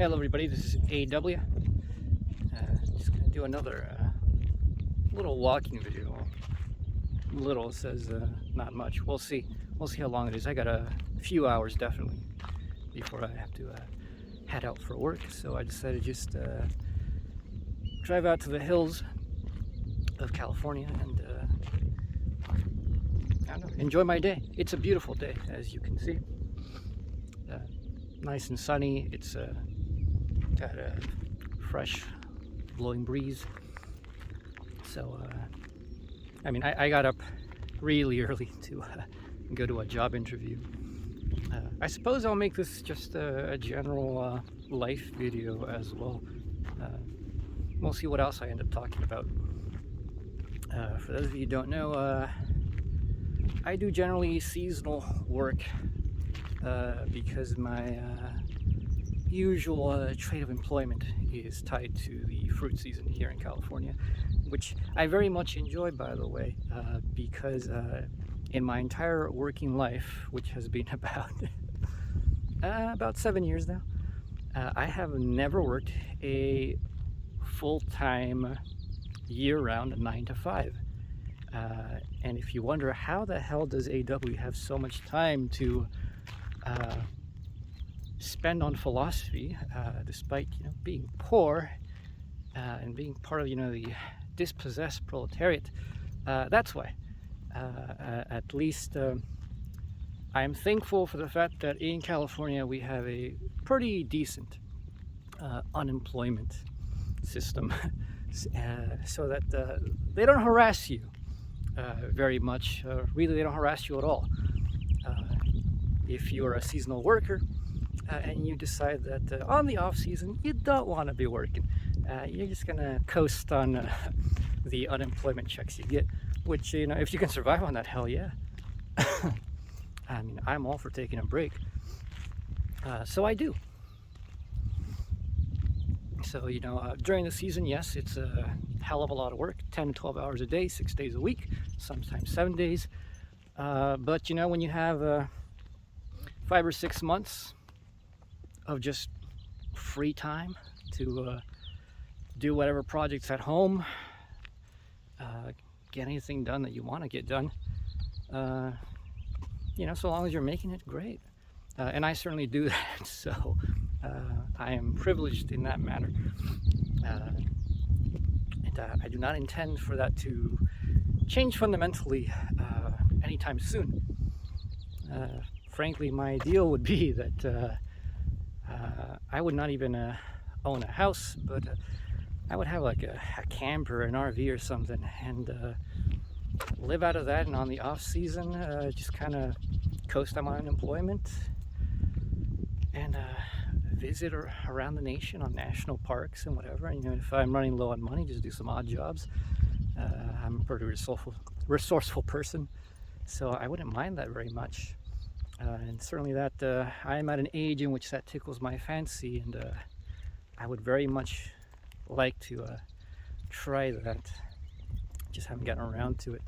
Hello everybody, this is AW. Just gonna do another little walking video. Little says not much. We'll see. We'll see how long it is. I got a few hours definitely before I have to head out for work. So I decided to just drive out to the hills of California and I don't know, enjoy my day. It's a beautiful day, as you can see. Nice and sunny. It's got a fresh blowing breeze. So I mean, I got up really early to go to a job interview. I suppose I'll make this just a general life video as well. We'll see what else I end up talking about. For those of you who don't know, I do generally seasonal work because my usual trade of employment is tied to the fruit season here in California, which I very much enjoy, by the way, because in my entire working life, which has been about 7 years now, I have never worked a full-time year-round 9 to 5. And if you wonder how the hell does AW have so much time to spend on philosophy, despite being poor and being part of the dispossessed proletariat, that's why. At least I'm thankful for the fact that in California we have a pretty decent unemployment system, so that they don't harass you very much. Really, they don't harass you at all. If you're a seasonal worker and you decide that on the off season you don't want to be working, you're just gonna coast on the unemployment checks you get, which if you can survive on that, hell yeah. I mean, I'm all for taking a break, so I do. So during the season, yes, it's a hell of a lot of work, 10 to 12 hours a day, 6 days a week, sometimes 7 days. But when you have 5 or 6 months of just free time to do whatever projects at home, get anything done that you want to get done, so long as you're making it, great. And I certainly do that, so I am privileged in that manner. And I do not intend for that to change fundamentally anytime soon. Frankly, my ideal would be that I would not even own a house, but I would have like a camper, an RV or something, and live out of that, and on the off season just kind of coast on my unemployment and visit around the nation on national parks and whatever. And if I'm running low on money, just do some odd jobs. I'm a pretty resourceful person, so I wouldn't mind that very much. And certainly that I am at an age in which that tickles my fancy, and I would very much like to try that. Just haven't gotten around to it.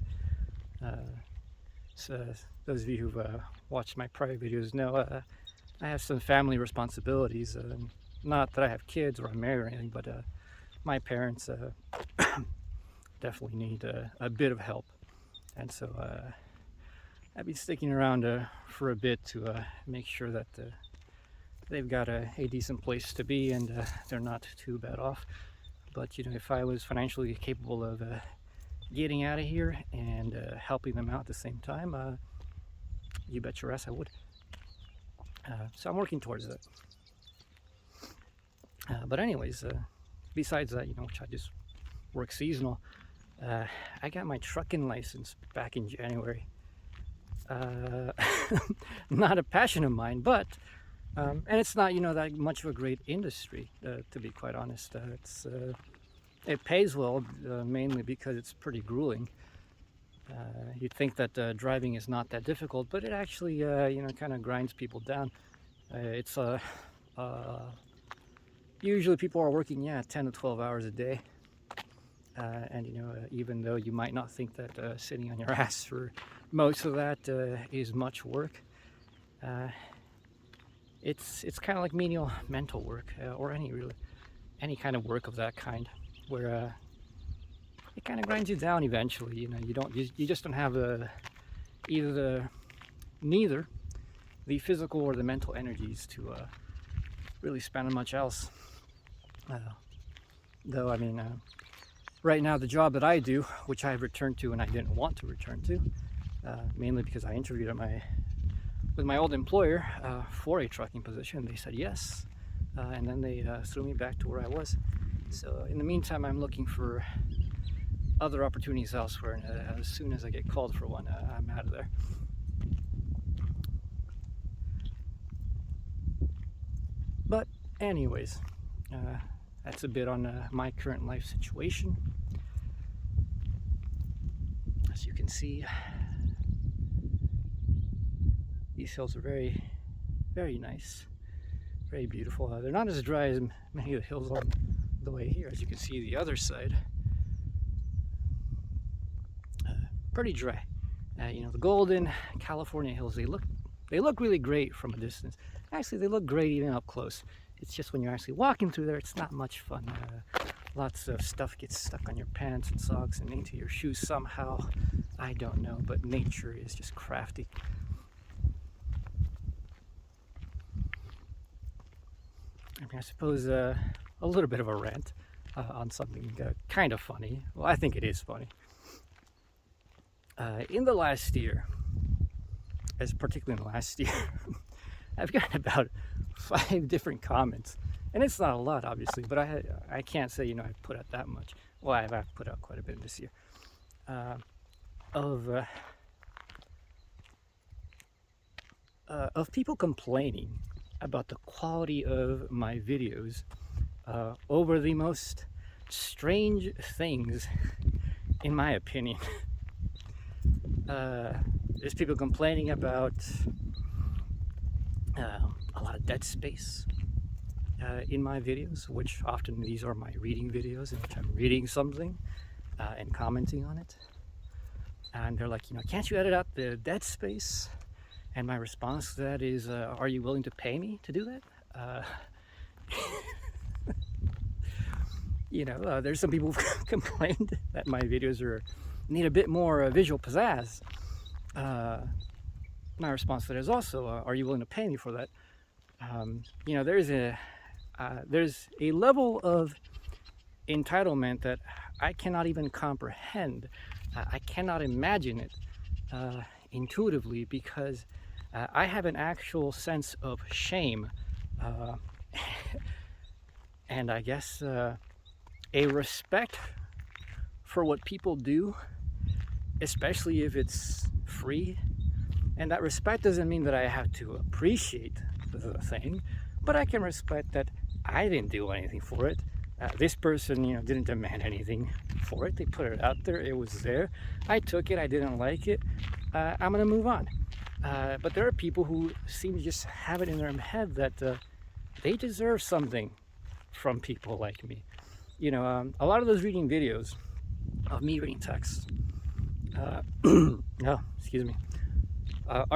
So those of you who've watched my prior videos know I have some family responsibilities. Not that I have kids or I'm married or anything, but my parents definitely need a bit of help, and so I've been sticking around for a bit to make sure that they've got a decent place to be, and they're not too bad off. But if I was financially capable of getting out of here and helping them out at the same time, you bet your ass I would. So I'm working towards that. But anyways, besides that, which I just work seasonal, I got my trucking license back in January. Not a passion of mine, but and it's not that much of a great industry, to be quite honest. It pays well, mainly because it's pretty grueling. You'd think that driving is not that difficult, but it actually kind of grinds people down. It's usually people are working 10 to 12 hours a day, and even though you might not think that sitting on your ass for most of that is much work, it's kind of like menial mental work, or any kind of work of that kind, where it kind of grinds you down eventually. You just don't have neither the physical or the mental energies to really spend on much else. Though I mean, right now the job that I do, which I've returned to and I didn't want to return to, mainly because I interviewed with my old employer for a trucking position. They said yes, and then they threw me back to where I was. So in the meantime, I'm looking for other opportunities elsewhere, and as soon as I get called for one, I'm out of there. But anyways, that's a bit on my current life situation. As you can see, these hills are very, very nice, very beautiful. They're not as dry as many of the hills on the way here. As you can see, the other side, pretty dry. The golden California hills, they look really great from a distance. Actually, they look great even up close. It's just when you're actually walking through there, it's not much fun. Lots of stuff gets stuck on your pants and socks and into your shoes somehow. I don't know, but nature is just crafty. I mean, I suppose a little bit of a rant on something kind of funny. Well, I think it is funny. In the last year, particularly in the last year, I've gotten about 5 different comments, and it's not a lot, obviously, but I can't say I've put out that much. Well, I've put out quite a bit this year of people complaining about the quality of my videos over the most strange things, in my opinion. There's people complaining about a lot of dead space in my videos, which often these are my reading videos in which I'm reading something and commenting on it. And they're like, can't you edit out the dead space? And my response to that is, are you willing to pay me to do that? There's some people who've complained that my videos need a bit more visual pizzazz. My response to that is also, are you willing to pay me for that? There's a level of entitlement that I cannot even comprehend. I cannot imagine it intuitively, because I have an actual sense of shame and I guess a respect for what people do, especially if it's free. And that respect doesn't mean that I have to appreciate the thing, but I can respect that I didn't do anything for it. This person, didn't demand anything for it. They put it out there. It was there. I took it. I didn't like it. I'm going to move on. But there are people who seem to just have it in their head that they deserve something from people like me. A lot of those reading videos of me reading text, are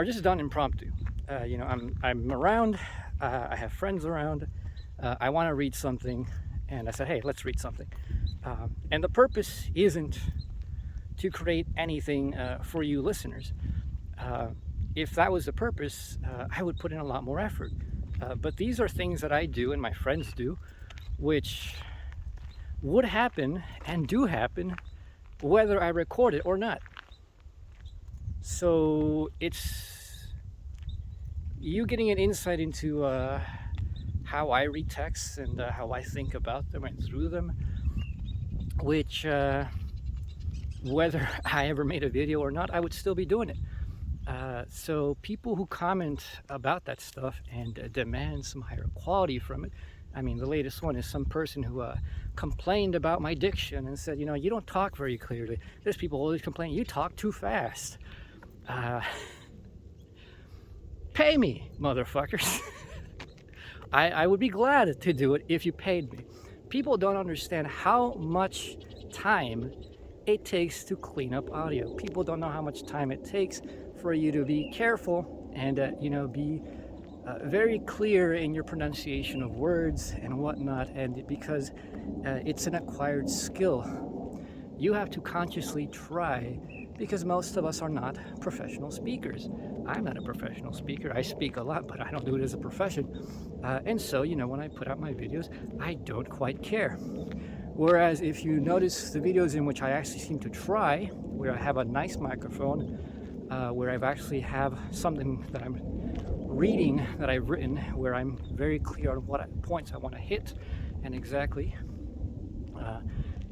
just done impromptu. I'm around. I have friends around. I want to read something, and I said, hey, let's read something. And the purpose isn't to create anything for you listeners. If that was the purpose, I would put in a lot more effort. But these are things that I do and my friends do, which would happen and do happen whether I record it or not. So it's you getting an insight into how I read texts and how I think about them and through them, which whether I ever made a video or not, I would still be doing it. So people who comment about that stuff and demand some higher quality from it. I mean, the latest one is some person who complained about my diction and said, you don't talk very clearly. There's people always complaining, you talk too fast. Pay me, motherfuckers. I would be glad to do it if you paid me. People don't understand how much time it takes to clean up audio. People don't know how much time it takes for you to be careful and be very clear in your pronunciation of words and whatnot, and because it's an acquired skill. You have to consciously try, because most of us are not professional speakers. I'm not a professional speaker. I speak a lot, but I don't do it as a profession. And so, when I put out my videos, I don't quite care. Whereas if you notice the videos in which I actually seem to try, where I have a nice microphone, where I've actually have something that I'm reading that I've written, where I'm very clear on what points I want to hit and exactly,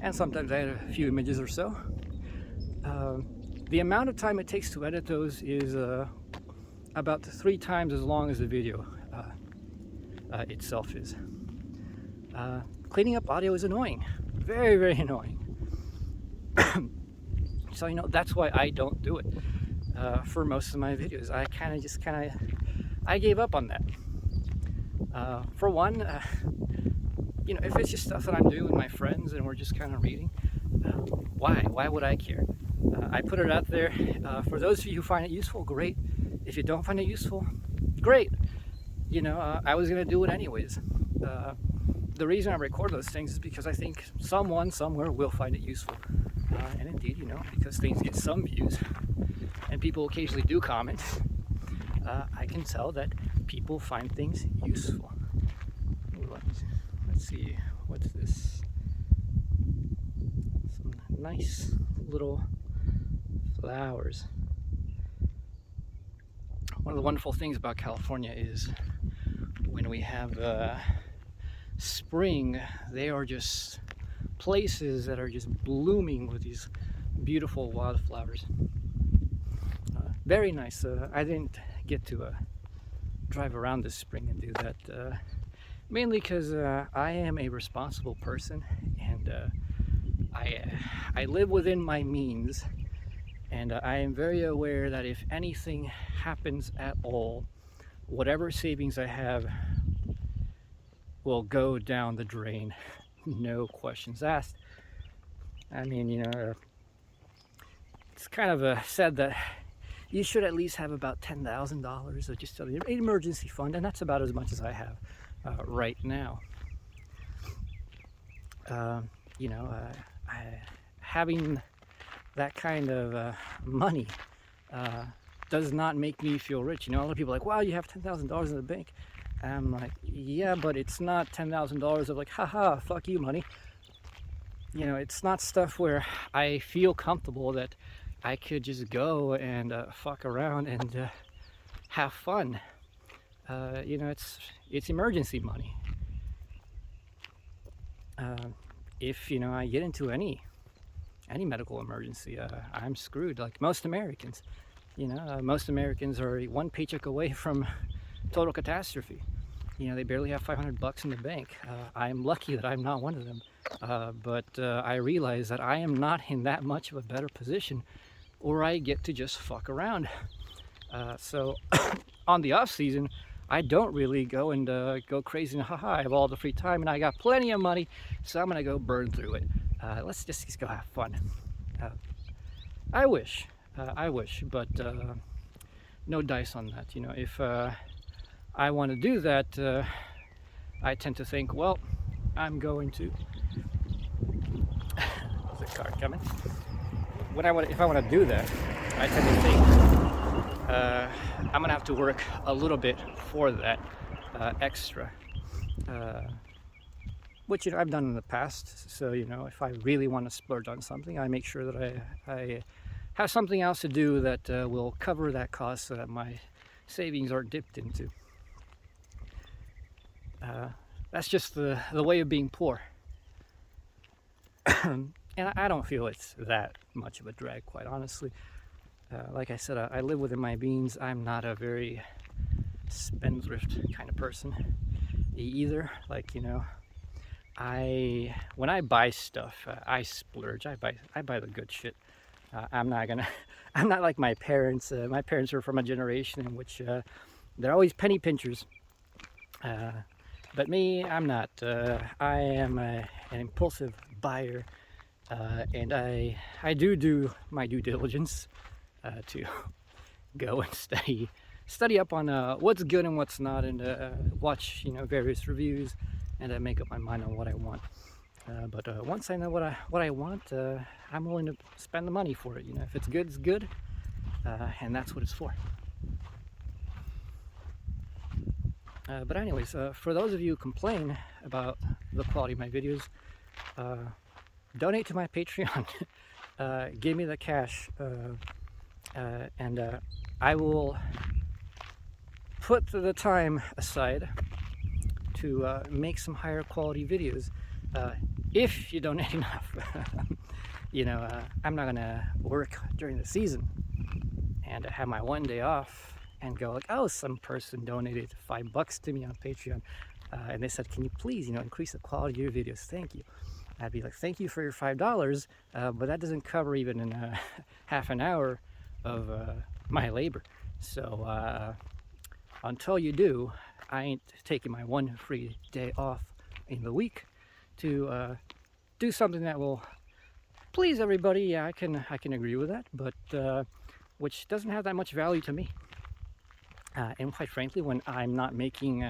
and sometimes I add a few images or so. The amount of time it takes to edit those is about 3 times as long as the video itself is. Cleaning up audio is annoying, very, very annoying. So that's why I don't do it for most of my videos. I gave up on that. For one, if it's just stuff that I'm doing with my friends and we're just kind of reading, why would I care? I put it out there. For those of you who find it useful, great. If you don't find it useful, great. I was gonna do it anyways. The reason I record those things is because I think someone somewhere will find it useful. And indeed, because things get some views and people occasionally do comment, I can tell that people find things useful. Let's see, what's this? Some nice little flowers. One of the wonderful things about California is when we have spring, they are just places that are just blooming with these beautiful wildflowers. Very nice. I didn't get to drive around this spring and do that, mainly because I am a responsible person, and I live within my means, and I am very aware that if anything happens at all, whatever savings I have will go down the drain, no questions asked. I mean, it's kind of said that you should at least have about $10,000 of just an emergency fund, and that's about as much as I have right now. Having that kind of money does not make me feel rich. A lot of people are like, wow, you have $10,000 in the bank. And I'm like, yeah, but it's not $10,000 of like, haha, fuck you money. It's not stuff where I feel comfortable that I could just go and fuck around and have fun. It's emergency money. If I get into any medical emergency, I'm screwed. Like most Americans, most Americans are one paycheck away from total catastrophe. They barely have $500 in the bank. I'm lucky that I'm not one of them. But I realize that I am not in that much of a better position, or I get to just fuck around. So on the off season, I don't really go and go crazy and haha, I have all the free time and I got plenty of money, so I'm gonna go burn through it. Let's just go have fun. I wish, but no dice on that. If I want to do that, I tend to think, well, I'm going to. There's a car coming. If I want to do that, I tend to think I'm gonna have to work a little bit for that extra, which I've done in the past. So if I really want to splurge on something, I make sure that I have something else to do that will cover that cost, so that my savings aren't dipped into. That's just the way of being poor. And I don't feel it's that much of a drag, quite honestly. Like I said, I live within my means. I'm not a very spendthrift kind of person either. Like, when I buy stuff, I splurge. I buy the good shit. I'm not like my parents. My parents are from a generation in which they're always penny pinchers. But me, I'm not. I am an impulsive buyer, and I do my due diligence to go and study study up on what's good and what's not, and watch various reviews, and make up my mind on what I want. But once I know what I want, I'm willing to spend the money for it. If it's good, it's good, and that's what it's for. But anyways, for those of you who complain about the quality of my videos, donate to my Patreon. Give me the cash, and I will put the time aside to make some higher quality videos. If you donate enough. I'm not gonna work during the season and have my one day off and go like, oh, some person donated $5 to me on Patreon, and they said, can you please increase the quality of your videos, thank you. I'd be like, thank you for your $5, but that doesn't cover even in half an hour of my labor. So until you do, I ain't taking my one free day off in the week to do something that will please everybody. Yeah, I can agree with that, but which doesn't have that much value to me. And quite frankly, when I'm not making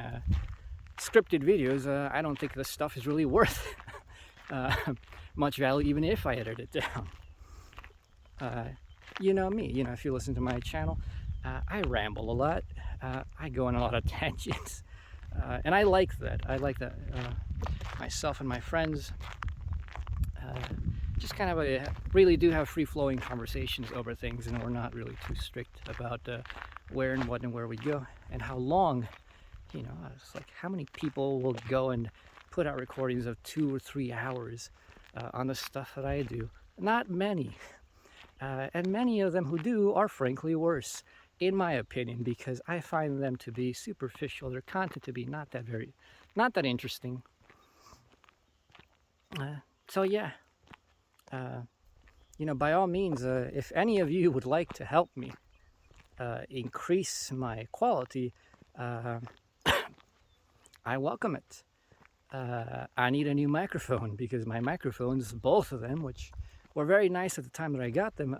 scripted videos, I don't think this stuff is really worth much value, even if I edit it down. You know me, if you listen to my channel, I ramble a lot. I go on a lot of tangents, and I like that. Myself and my friends just kind of really do have free-flowing conversations over things, and we're not really too strict about where and what and where we go and how long. It's like, how many people will go and put out recordings of 2 or 3 hours on the stuff that I do? Not many. And many of them who do are frankly worse, in my opinion, because I find them to be superficial, their content to be not that interesting. So yeah, by all means, if any of you would like to help me increase my quality, I welcome it. I need a new microphone because my microphones, both of them, which were very nice at the time that I got them,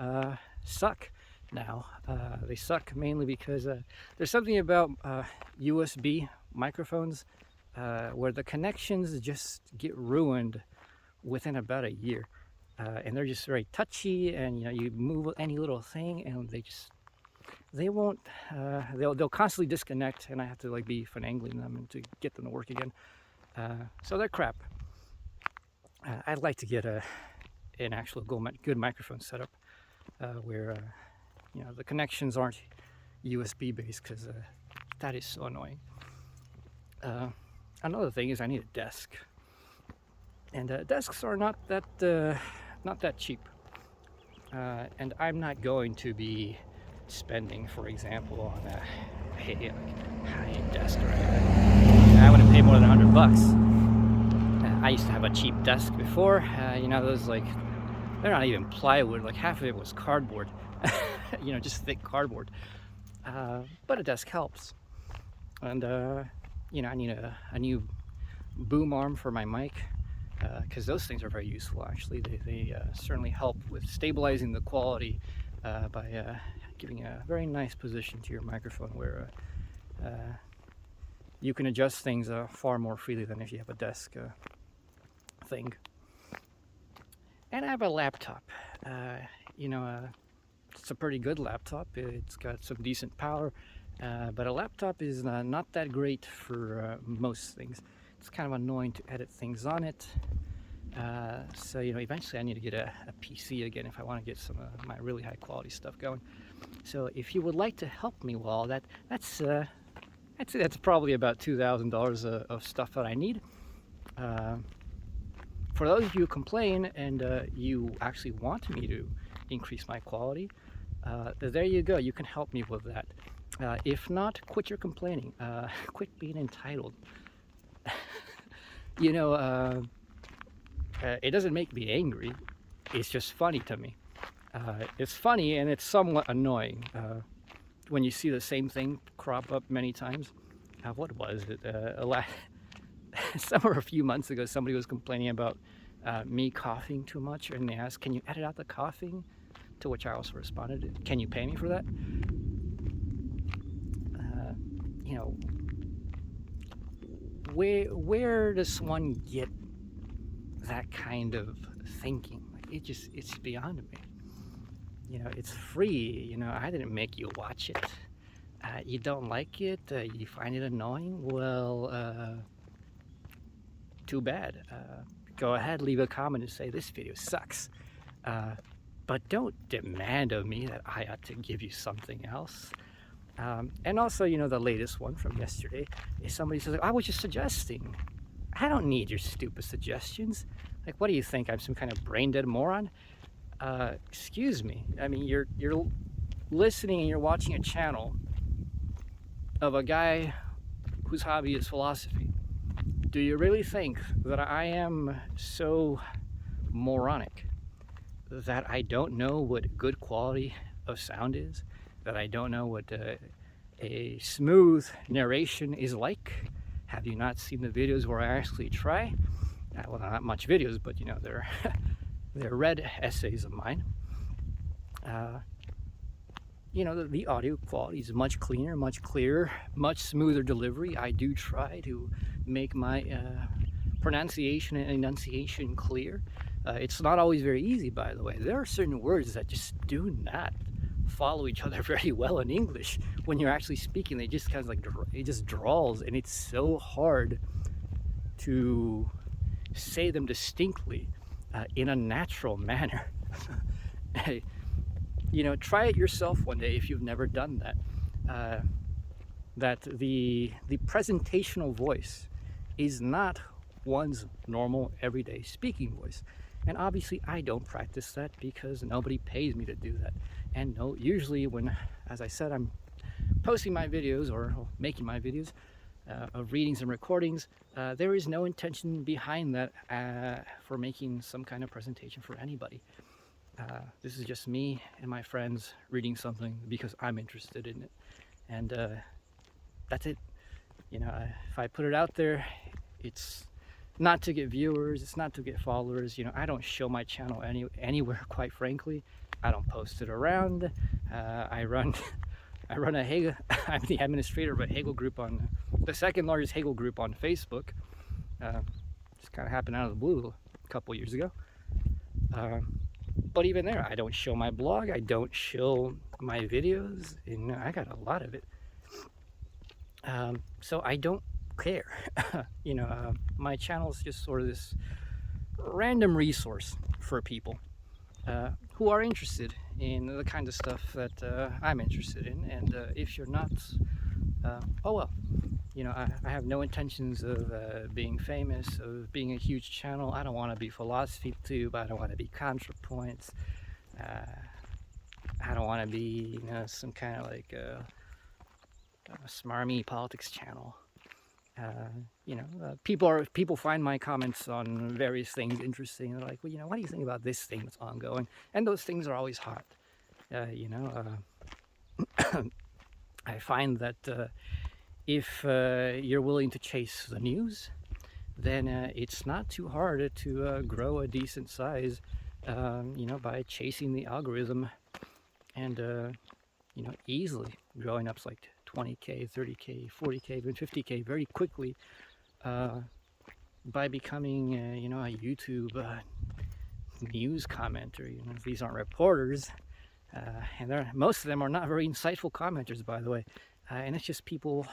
suck now. They suck mainly because there's something about USB microphones where the connections just get ruined within about a year, and they're just very touchy, and you move any little thing and they'll constantly disconnect, and I have to be finagling them to get them to work again. So they're crap. I'd like to get an actual good microphone setup where the connections aren't USB based, because that is so annoying. Another thing is I need a desk, and desks are not that cheap, and I'm not going to be spending, for example, on a high-end desk or anything. I wouldn't pay more than $100. I used to have a cheap desk before. Those they're not even plywood. Half of it was cardboard. Just thick cardboard. But a desk helps. And I need a new boom arm for my mic, because those things are very useful. Actually, they certainly help with stabilizing the quality by giving a very nice position to your microphone where you can adjust things far more freely than if you have a desk thing. And I have a laptop. It's a pretty good laptop. It's got some decent power, but a laptop is not that great for most things. It's kind of annoying to edit things on it. So eventually I need to get a PC again if I want to get some of my really high quality stuff going. So if you would like to help me with all that, that's probably about $2,000 of stuff that I need. For those of you who complain and you actually want me to increase my quality, there you go. You can help me with that. If not, quit your complaining. Quit being entitled. It doesn't make me angry. It's just funny to me. It's funny, and it's somewhat annoying when you see the same thing crop up many times. What was it? Somewhere a few months ago, somebody was complaining about me coughing too much, and they asked, can you edit out the coughing? To which I also responded, can you pay me for that? you know, where does one get that kind of thinking? Like, it's beyond me. You know, it's free. You know, I didn't make you watch it. You don't like it, you find it annoying, well, too bad. Go ahead, leave a comment and say this video sucks. But don't demand of me that I ought to give you something else. And also, you know, the latest one from yesterday is somebody says, I was just suggesting. I don't need your stupid suggestions. Like, what do you think? I'm some kind of brain-dead moron? Excuse me. I mean, you're listening and you're watching a channel of a guy whose hobby is philosophy. Do you really think that I am so moronic that I don't know what good quality of sound is? That I don't know what a smooth narration is like? Have you not seen the videos where I actually try? Well, not much videos, but you know, they're read essays of mine. You know, the audio quality is much cleaner, much clearer, much smoother delivery. I do try to make my pronunciation and enunciation clear. It's not always very easy, by the way. There are certain words that just do not follow each other very well in English. When you're actually speaking, they just kind of like, it just drawls, and it's so hard to say them distinctly in a natural manner. You know, try it yourself one day if you've never done that. That the presentational voice is not one's normal everyday speaking voice. And obviously I don't practice that because nobody pays me to do that. And no, usually when, as I said, I'm posting my videos or making my videos of readings and recordings, there is no intention behind that for making some kind of presentation for anybody. This is just me and my friends reading something because I'm interested in it, and that's it. You know, if I put it out there, it's not to get viewers, it's not to get followers. You know, I don't show my channel anywhere, quite frankly. I don't post it around. I run a Hegel. I'm the administrator of a Hegel group on the second largest Hegel group on Facebook. Just kind of happened out of the blue a couple years ago. But even there, I don't show my blog, I don't show my videos, and I got a lot of it. So I don't care. You know, my channel is just sort of this random resource for people who are interested in the kind of stuff that I'm interested in. And if you're not, oh well. You know, I have no intentions of being famous, of being a huge channel. I don't want to be Philosophy Tube. I don't want to be ContraPoints. I don't want to be, you know, some kind of like a smarmy politics channel. You know, people find my comments on various things interesting. They're like, well, you know, what do you think about this thing that's ongoing? And those things are always hot. You know, I find that if you're willing to chase the news, then it's not too hard to grow a decent size, you know, by chasing the algorithm and, you know, easily growing up to like 20K, 30K, 40K, even 50K very quickly by becoming, you know, a YouTube news commenter. You know, these aren't reporters, and most of them are not very insightful commenters, by the way, and it's just people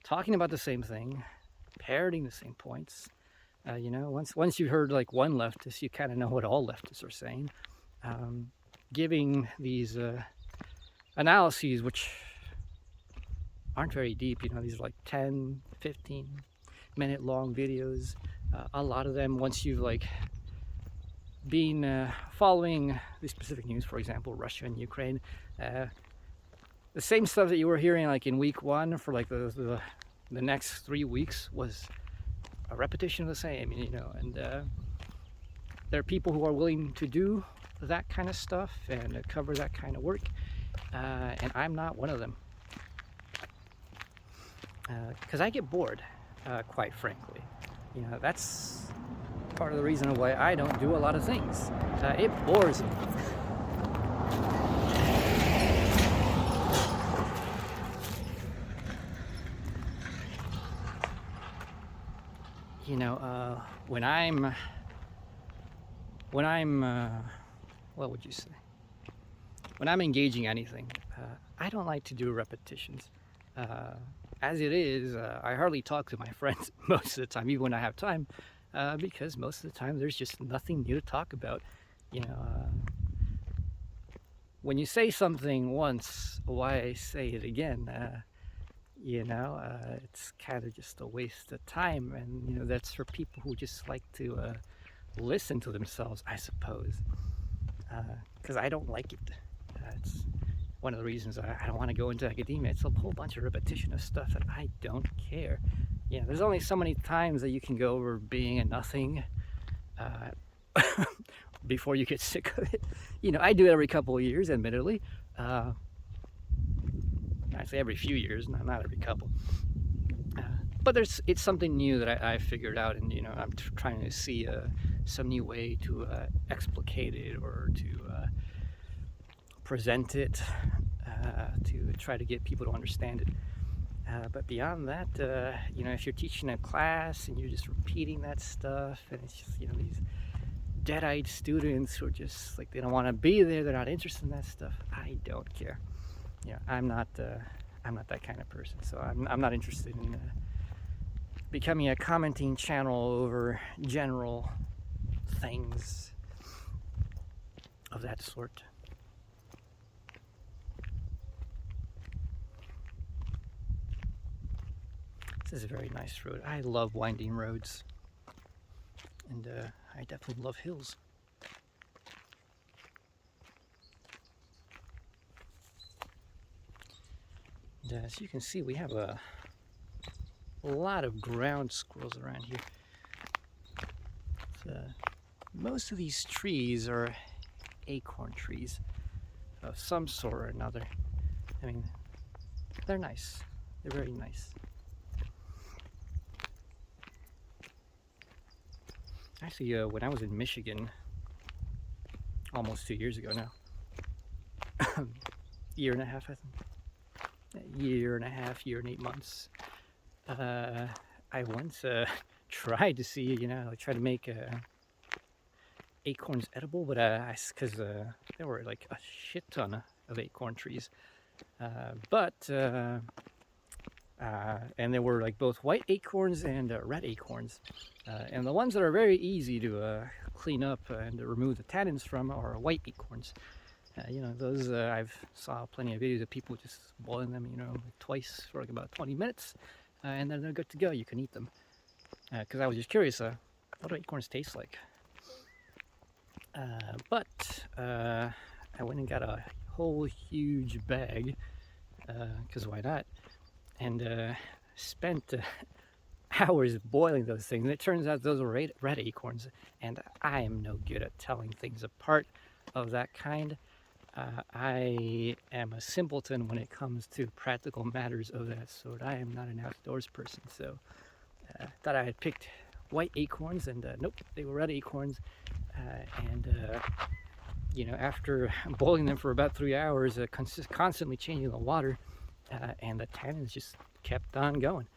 talking about the same thing, parroting the same points. You know, once you heard like one leftist, you kind of know what all leftists are saying. Giving these analyses, which aren't very deep, you know, these are like 10, 15-minute long videos. A lot of them, once you've like been following the specific news, for example, Russia and Ukraine, the same stuff that you were hearing like in week one for like the next 3 weeks was a repetition of the same, you know, and there are people who are willing to do that kind of stuff and cover that kind of work, and I'm not one of them, because I get bored, quite frankly. You know, that's part of the reason why I don't do a lot of things. It bores me. when I'm what would you say? When I'm engaging anything, I don't like to do repetitions. As it is, I hardly talk to my friends most of the time, even when I have time, because most of the time there's just nothing new to talk about. You know, when you say something once, why say it again? It's kind of just a waste of time, and that's for people who just like to listen to themselves, I suppose. Because I don't like it. It's one of the reasons I don't want to go into academia. It's a whole bunch of repetition of stuff that I don't care. There's only so many times that you can go over being a nothing before you get sick of it. I do it every couple of years, admittedly. I say every few years, not every couple. But it's something new that I figured out, and I'm trying to see some new way to explicate it or to present it, to try to get people to understand it. But beyond that, if you're teaching a class and you're just repeating that stuff, and it's just these dead-eyed students who are just like, they don't want to be there, they're not interested in that stuff, I don't care. I'm not that kind of person, so I'm not interested in becoming a commenting channel over general things of that sort. This is a very nice road. I love winding roads, and I definitely love hills. And as you can see, we have a lot of ground squirrels around here. Most of these trees are acorn trees of some sort or another. I mean, they're nice. They're very nice. Actually, when I was in Michigan, almost 2 years ago now, year and a half, I think. Year and 8 months. I once tried to see, try to make acorns edible, but because there were like a shit ton of acorn trees, and there were like both white acorns and red acorns, and the ones that are very easy to clean up and to remove the tannins from are white acorns. Those I've saw plenty of videos of people just boiling them, like twice for like about 20 minutes, and then they're good to go. You can eat them. Because I was just curious, what do acorns taste like? But I went and got a whole huge bag, because why not? And spent hours boiling those things. And it turns out those were red acorns, and I am no good at telling things apart of that kind. I am a simpleton when it comes to practical matters of that sort. I am not an outdoors person, so thought I had picked white acorns, and nope, they were red acorns. After boiling them for about 3 hours, constantly changing the water, and the tannins just kept on going.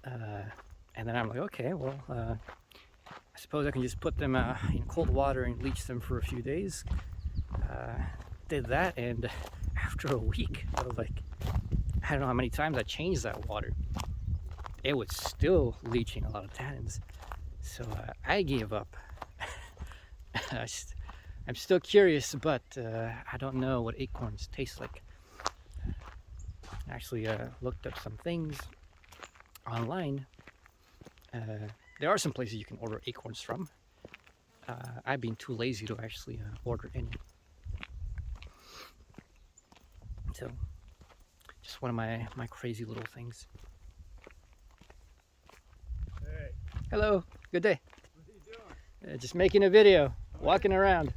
And then I'm like, okay, well, I suppose I can just put them in cold water and leach them for a few days. Did that, and after a week, I was like, I don't know how many times I changed that water. It was still leaching a lot of tannins. So I gave up. I'm still curious, but I don't know what acorns taste like. I actually looked up some things online. There are some places you can order acorns from. I've been too lazy to actually order any. So, just one of my crazy little things. Hey. Hello, good day. What are you doing? Just making a video, walking around.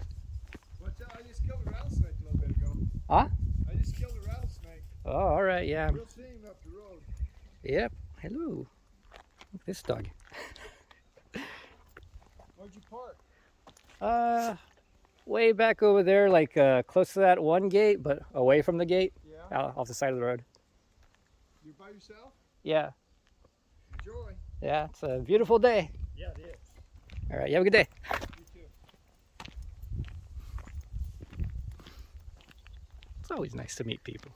I just killed a rattlesnake a little bit ago. Huh? I just killed a rattlesnake. Oh, all right, yeah. We'll see him up the road. Yep. Hello. Look at this dog. Where'd you park? Way back over there, like close to that one gate, but away from the gate. Yeah. Off the side of the road. You by yourself? Yeah. Enjoy. Yeah, it's a beautiful day. Yeah, it is. All right, you have a good day. You too. It's always nice to meet people.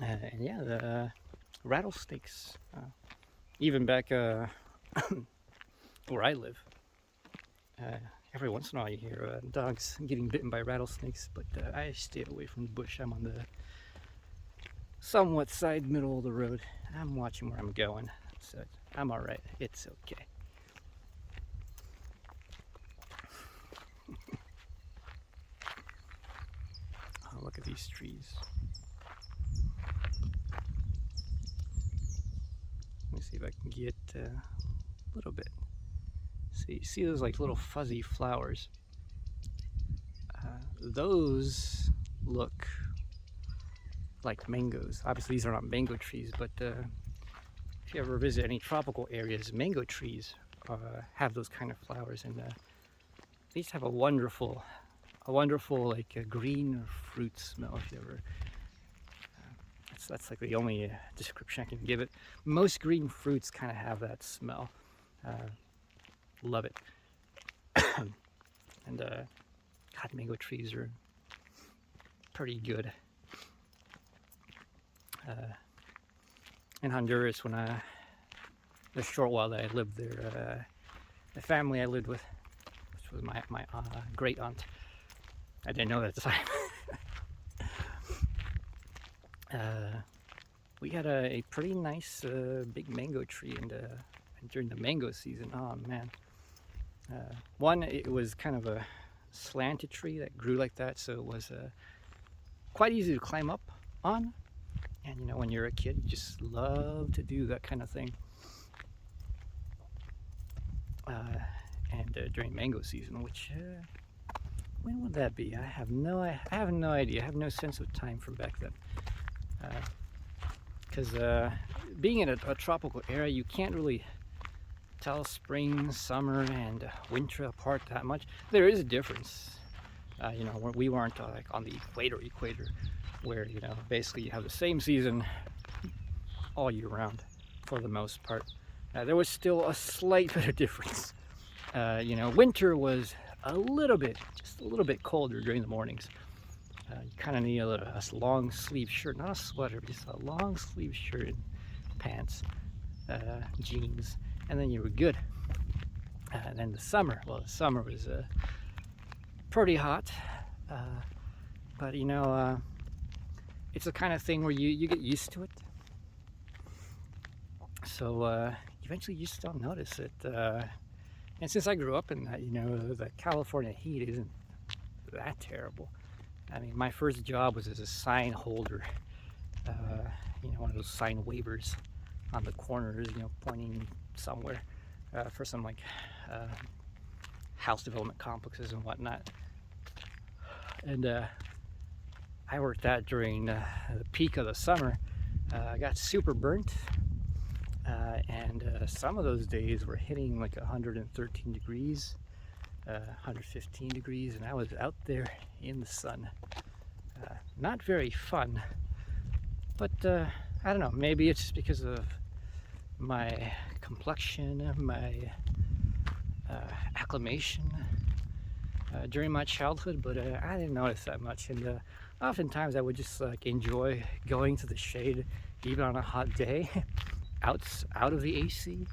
And yeah, the rattlesnakes, even back where I live, every once in a while you hear dogs getting bitten by rattlesnakes, but I stay away from the bush. I'm on the somewhat side middle of the road. I'm watching where I'm going, so I'm all right. It's okay. Oh, look at these trees. Let me see if I can get a little bit. See those like little fuzzy flowers? Those look like mangoes. Obviously, these are not mango trees, but if you ever visit any tropical areas, mango trees have those kind of flowers, and these have a wonderful like green fruit smell. If you ever, that's like the only description I can give it. Most green fruits kind of have that smell. Love it. And God, mango trees are pretty good. In Honduras, when the short while that I lived there, the family I lived with, which was my great aunt, I didn't know that at the time. We had a pretty nice big mango tree, and during the mango season, oh man. One, it was kind of a slanted tree that grew like that, so it was quite easy to climb up on. And you know, when you're a kid, you just love to do that kind of thing. And during mango season, which when would that be? I have no idea. I have no sense of time from back then. Because being in a tropical area, you can't really tell spring, summer, and winter apart that much. There is a difference. You know, we weren't like on the equator, where you know basically you have the same season all year round for the most part. There was still a slight bit of difference. You know, winter was just a little bit colder during the mornings. You kind of need a long sleeve shirt, not a sweater, just a long sleeve shirt and pants, jeans, and then you were good. And then the summer was pretty hot, but you know, it's the kind of thing where you get used to it. So eventually you just don't notice it. And since I grew up in that, you know, the California heat isn't that terrible. I mean, my first job was as a sign holder, you know, one of those sign waivers on the corners, you know, pointing somewhere for some like house development complexes and whatnot. And I worked that during the peak of the summer. I got super burnt, and some of those days were hitting like 113 degrees, 115 degrees, and I was out there in the sun. Not very fun, but I don't know, maybe it's just because of my complexion, my acclimation during my childhood, but I didn't notice that much. And oftentimes I would just like enjoy going to the shade, even on a hot day, out of the AC,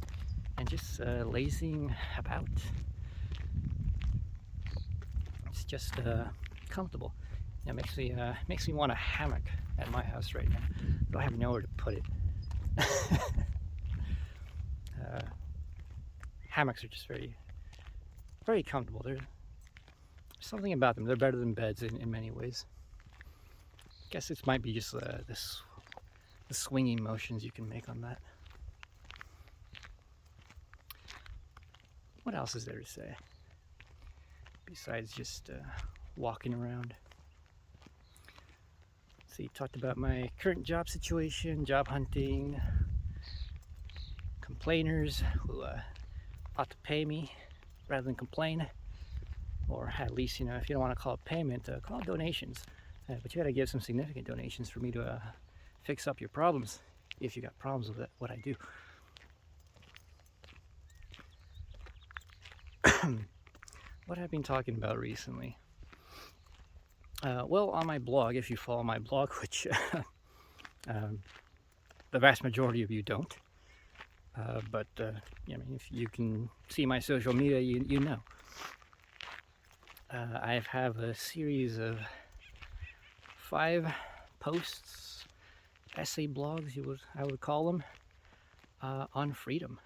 and just lazing about. It's just comfortable. It makes me want a hammock at my house right now, but I have nowhere to put it. Hammocks are just very, very comfortable. There's something about them. They're better than beds in many ways. I guess it might be just the swinging motions you can make on that. What else is there to say besides just walking around? See, talked about my current job situation, job hunting, complainers who ought to pay me rather than complain, or at least, you know, if you don't want to call it payment, call it donations. But you got to give some significant donations for me to fix up your problems if you got problems with it, what I do. What I've been talking about recently. Well, on my blog, if you follow my blog, which the vast majority of you don't, but I mean, if you can see my social media, you know. I have a series of 5 posts, essay blogs, I would call them, on freedom.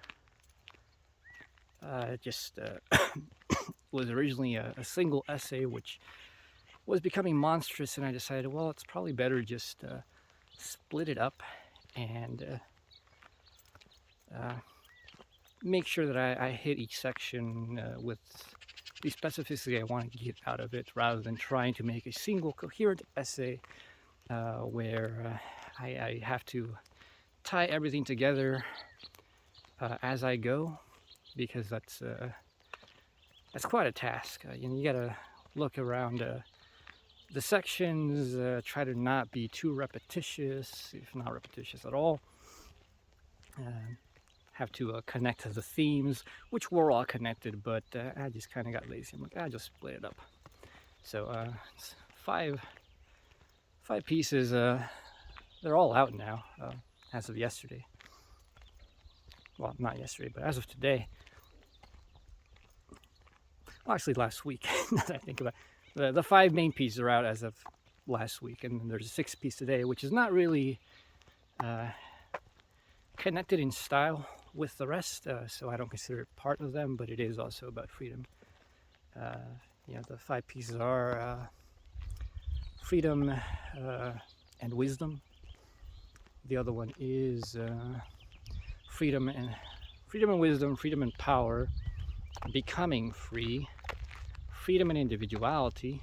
It just was originally a single essay, which was becoming monstrous, and I decided, well, it's probably better just split it up and make sure that I hit each section with the specificity I want to get out of it, rather than trying to make a single coherent essay where I have to tie everything together as I go, because that's quite a task. You gotta look around the sections, try to not be too repetitious, if not repetitious at all. Have to connect to the themes, which were all connected, but I just kind of got lazy. I'm like, I just split it up. So it's 5 pieces. They're all out now, as of yesterday. Well, not yesterday, but as of today. Well, actually, last week. Now that I think about it, the 5 main pieces are out as of last week, and then there's a 6th piece today, which is not really connected in style with the rest, so I don't consider it part of them, but it is also about freedom. The 5 pieces are freedom and wisdom. The other one is freedom and wisdom, freedom and power, becoming free, freedom and individuality.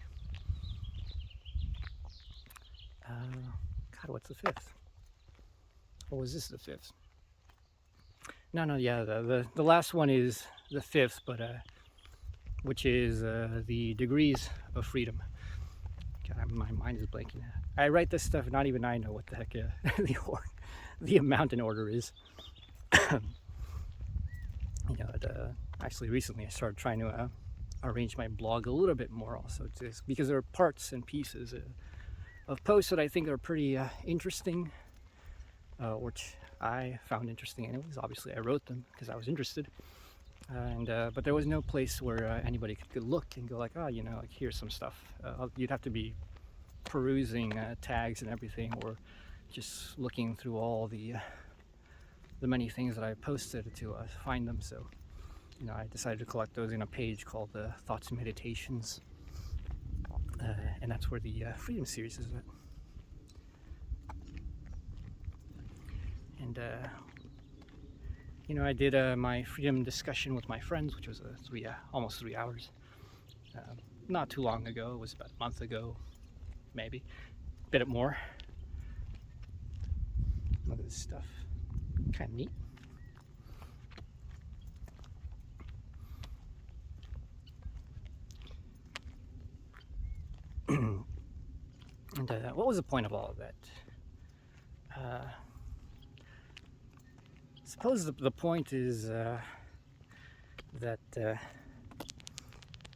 God, what's the 5th? Or was this the 5th? No, yeah, the last one is the 5th, but which is the degrees of freedom. God, my mind is blanking. I write this stuff, not even I know what the heck the amount in order is. Actually, recently I started trying to arrange my blog a little bit more, also, because there are parts and pieces of posts that I think are pretty interesting, which I found interesting anyways. Obviously, I wrote them because I was interested, but there was no place where anybody could look and go like, like, here's some stuff. You'd have to be perusing tags and everything, or just looking through all the many things that I posted to find them. So, I decided to collect those in a page called Thoughts and Meditations, and that's where the Freedom series is at. And I did my freedom discussion with my friends, which was almost 3 hours. Not too long ago. It was about a month ago, maybe a bit more. Look at this stuff, kind of neat. And what was the point of all of that? Suppose the point is that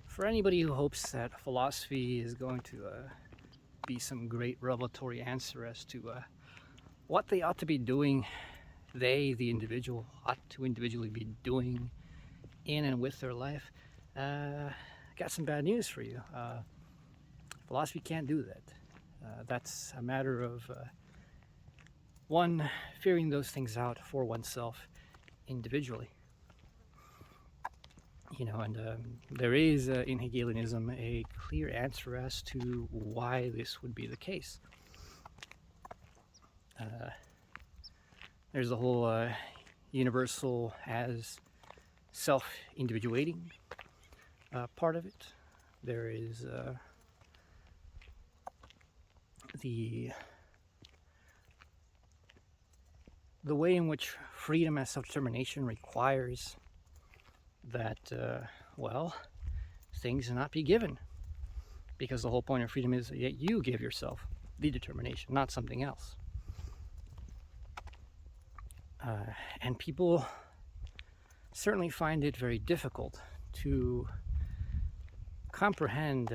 for anybody who hopes that philosophy is going to be some great revelatory answer as to what they ought to be doing, the individual, ought to individually be doing in and with their life, I got some bad news for you. Philosophy can't do that. That's a matter of one, figuring those things out for oneself individually. And there is in Hegelianism a clear answer as to why this would be the case. There's the whole universal as self-individuating part of it. There is the way in which freedom as self-determination requires that, things not be given. Because the whole point of freedom is that you give yourself the determination, not something else. And people certainly find it very difficult to comprehend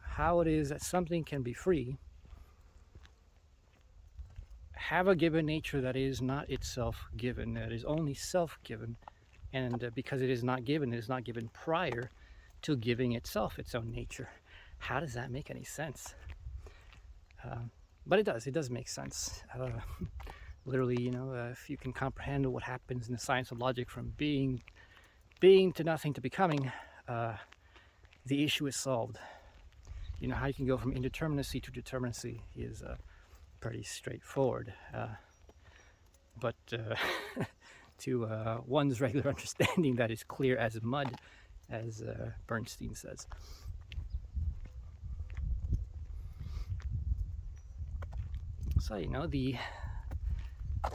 how it is that something can be free, have a given nature that is not itself given, that is only self-given, and because it is not given prior to giving itself its own nature. How does that make any sense? But it does make sense. Literally, if you can comprehend what happens in the science of logic from being to nothing to becoming, the issue is solved. How you can go from indeterminacy to determinacy is pretty straightforward. But to one's regular understanding, that is clear as mud, as Bernstein says. So,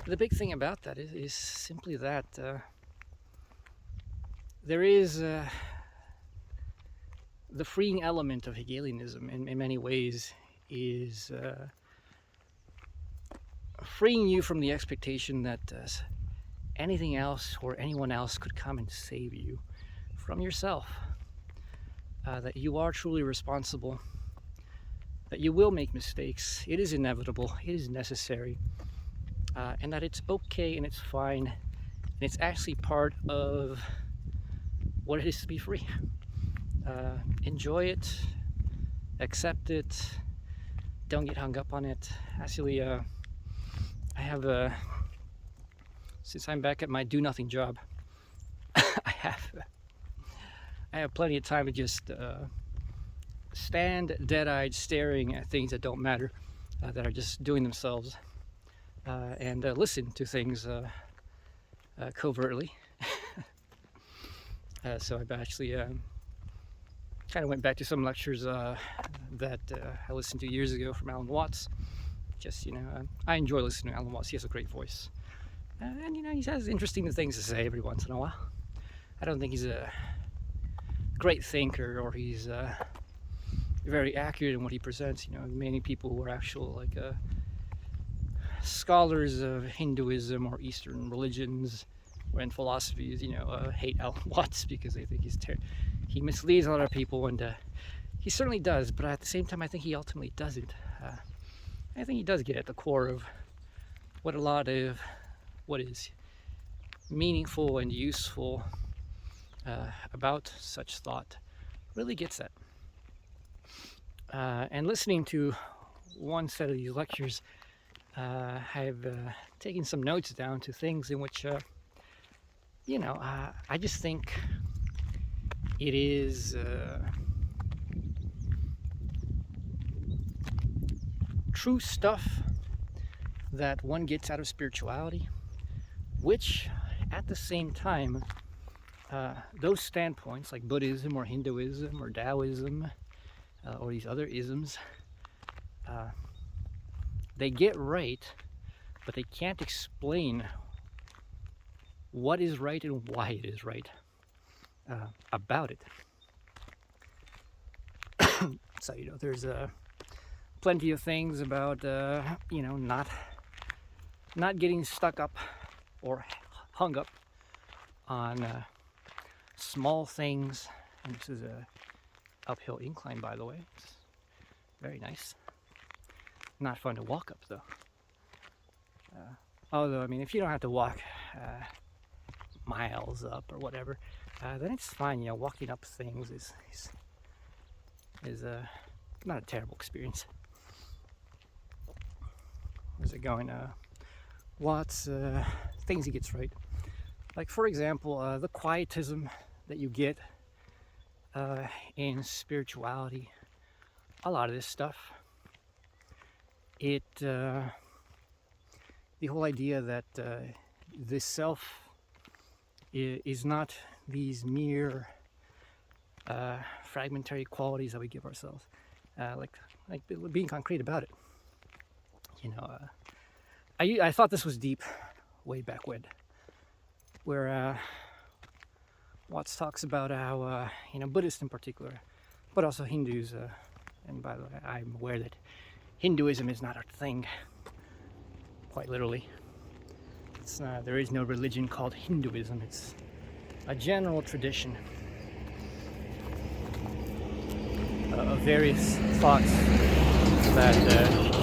the big thing about that is simply that there is the freeing element of Hegelianism in many ways is freeing you from the expectation that anything else or anyone else could come and save you from yourself, that you are truly responsible, that you will make mistakes, it is inevitable, it is necessary, and that it's okay and it's fine, and it's actually part of what it is to be free. Enjoy it, accept it, don't get hung up on it. Actually, I have, since I'm back at my do-nothing job, I have plenty of time to just stand dead-eyed staring at things that don't matter, that are just doing themselves, and listen to things covertly. So I've actually kind of went back to some lectures that I listened to years ago from Alan Watts. Just, I enjoy listening to Alan Watts. He has a great voice. And, he has interesting things to say every once in a while. I don't think he's a great thinker, or he's very accurate in what he presents. Many people who are actual, scholars of Hinduism or Eastern religions and philosophies, hate Alan Watts because they think he misleads a lot of people, and he certainly does, but at the same time I think he ultimately doesn't. I think he does get at the core of what a lot of what is meaningful and useful about such thought really gets at. And listening to one set of these lectures, I've taken some notes down to things in which I just think it is true stuff that one gets out of spirituality, which at the same time, those standpoints like Buddhism or Hinduism or Taoism or these other isms, they get right, but they can't explain what is right and why it is right about it. So, there's plenty of things about, not getting stuck up or hung up on small things. And this is a uphill incline, by the way. It's very nice. Not fun to walk up, though. Although, if you don't have to walk miles up or whatever, then it's fine. Walking up things is not a terrible experience. Where's it going? Watts, things he gets right. Like, for example, the quietism that you get in spirituality. A lot of this stuff. The whole idea that this self is not these mere fragmentary qualities that we give ourselves, like being concrete about it. I thought this was deep way back when, where Watts talks about how Buddhists in particular, but also Hindus, and by the way, I'm aware that Hinduism is not a thing, quite literally. There is no religion called Hinduism. It's a general tradition of various thoughts that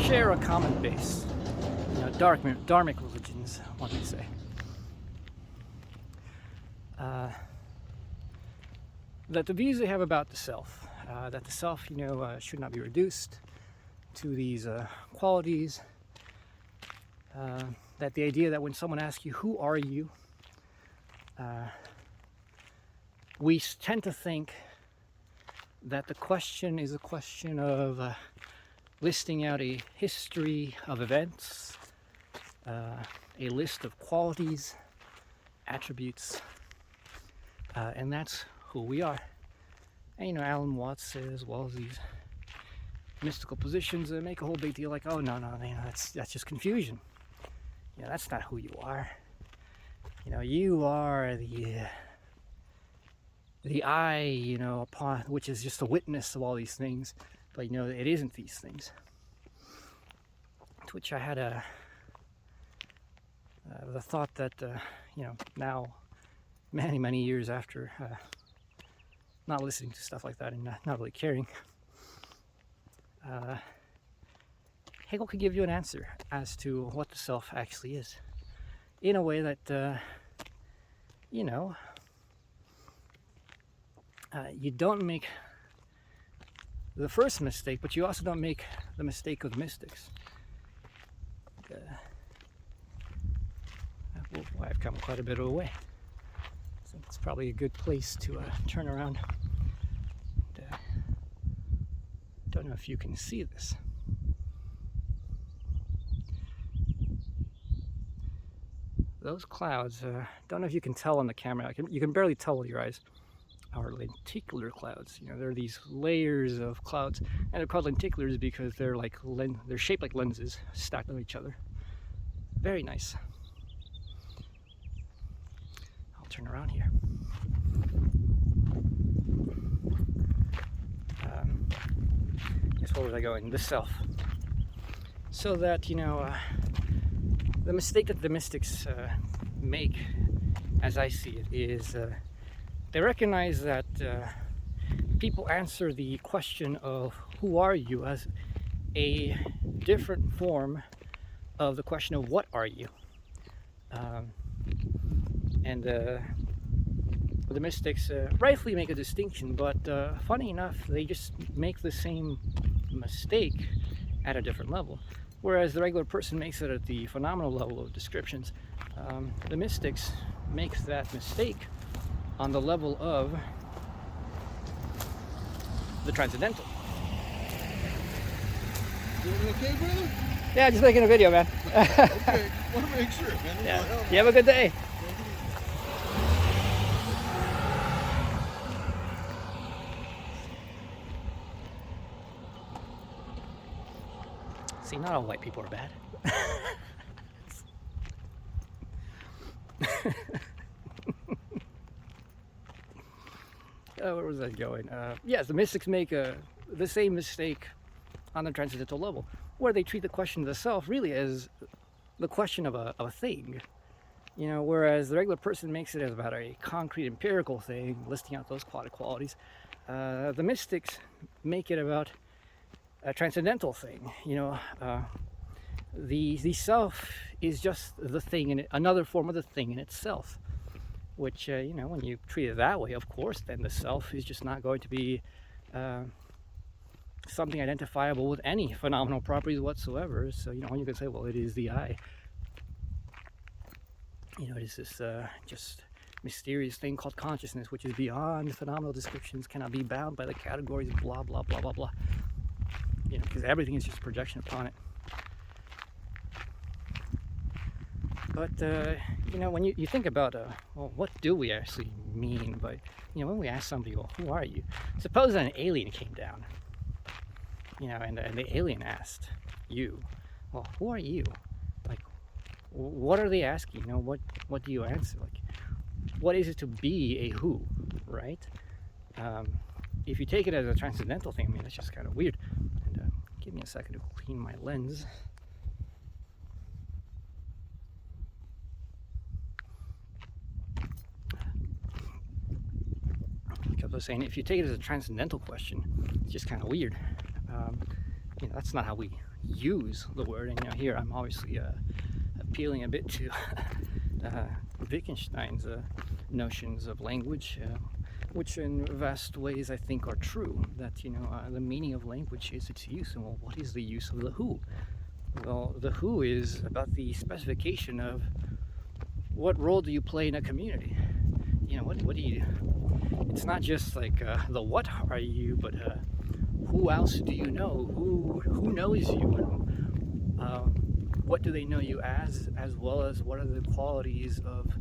share a common base. Dharmic religions, one could say. That the views they have about the self, that the self, should not be reduced to these qualities. That the idea that when someone asks you, who are you? We tend to think that the question is a question of listing out a history of events, a list of qualities, attributes, and that's who we are. And Alan Watts says, as well as these mystical positions make a whole big deal, like, oh no, that's just confusion. That's not who you are. You are the I, upon which is just a witness of all these things, but it isn't these things. To which I had the thought that now many years after not listening to stuff like that and not really caring, Hegel could give you an answer as to what the self actually is, in a way that you don't make the first mistake, but you also don't make the mistake of the mystics. I've come quite a bit of a way, so it's probably a good place to turn around. Don't know if you can see this. Those clouds, don't know if you can tell on the camera. You can barely tell with your eyes. Are lenticular clouds. There are these layers of clouds, and they're called lenticulars because they're they're shaped like lenses stacked on each other. Very nice. I'll turn around here. Where was I going? The self. So that the mistake that the mystics make, as I see it, is they recognize that people answer the question of who are you as a different form of the question of what are you. And the mystics rightfully make a distinction, but funny enough, they just make the same mistake at a different level. Whereas the regular person makes it at the phenomenal level of descriptions, the mystics make that mistake on the level of the transcendental. Doing okay, brother? Yeah, just making a video, man. Okay, want to make sure, man. Yeah. You have a good day. See, not all white people are bad. Where was I going? Yes, the mystics make the same mistake on the transcendental level, where they treat the question of the self really as the question of a thing. Whereas the regular person makes it as about a concrete empirical thing, listing out those qualities. The mystics make it about a transcendental thing. The self is just the thing in it, another form of the thing in itself. Which when you treat it that way, of course, then the self is just not going to be something identifiable with any phenomenal properties whatsoever. So when you can say, well, it is the I. It is this just mysterious thing called consciousness, which is beyond phenomenal descriptions, cannot be bound by the categories, blah blah blah blah blah. Because everything is just a projection upon it. But when you think about well, what do we actually mean by when we ask somebody, well, who are you? Suppose that an alien came down, and the alien asked you, well, who are you? Like, what are they asking? What do you answer? Like, what is it to be a who, right? If you take it as a transcendental thing, that's just kind of weird. And give me a second to clean my lens. was saying, if you take it as a transcendental question, it's just kind of weird. That's not how we use the word. And here I'm obviously appealing a bit to Wittgenstein's notions of language, which in vast ways I think are true. That the meaning of language is its use. And well, what is the use of the who? Well, the who is about the specification of what role do you play in a community. What do you? It's not just like the what are you, but who else do you know? Who knows you? What do they know you as well as what are the qualities of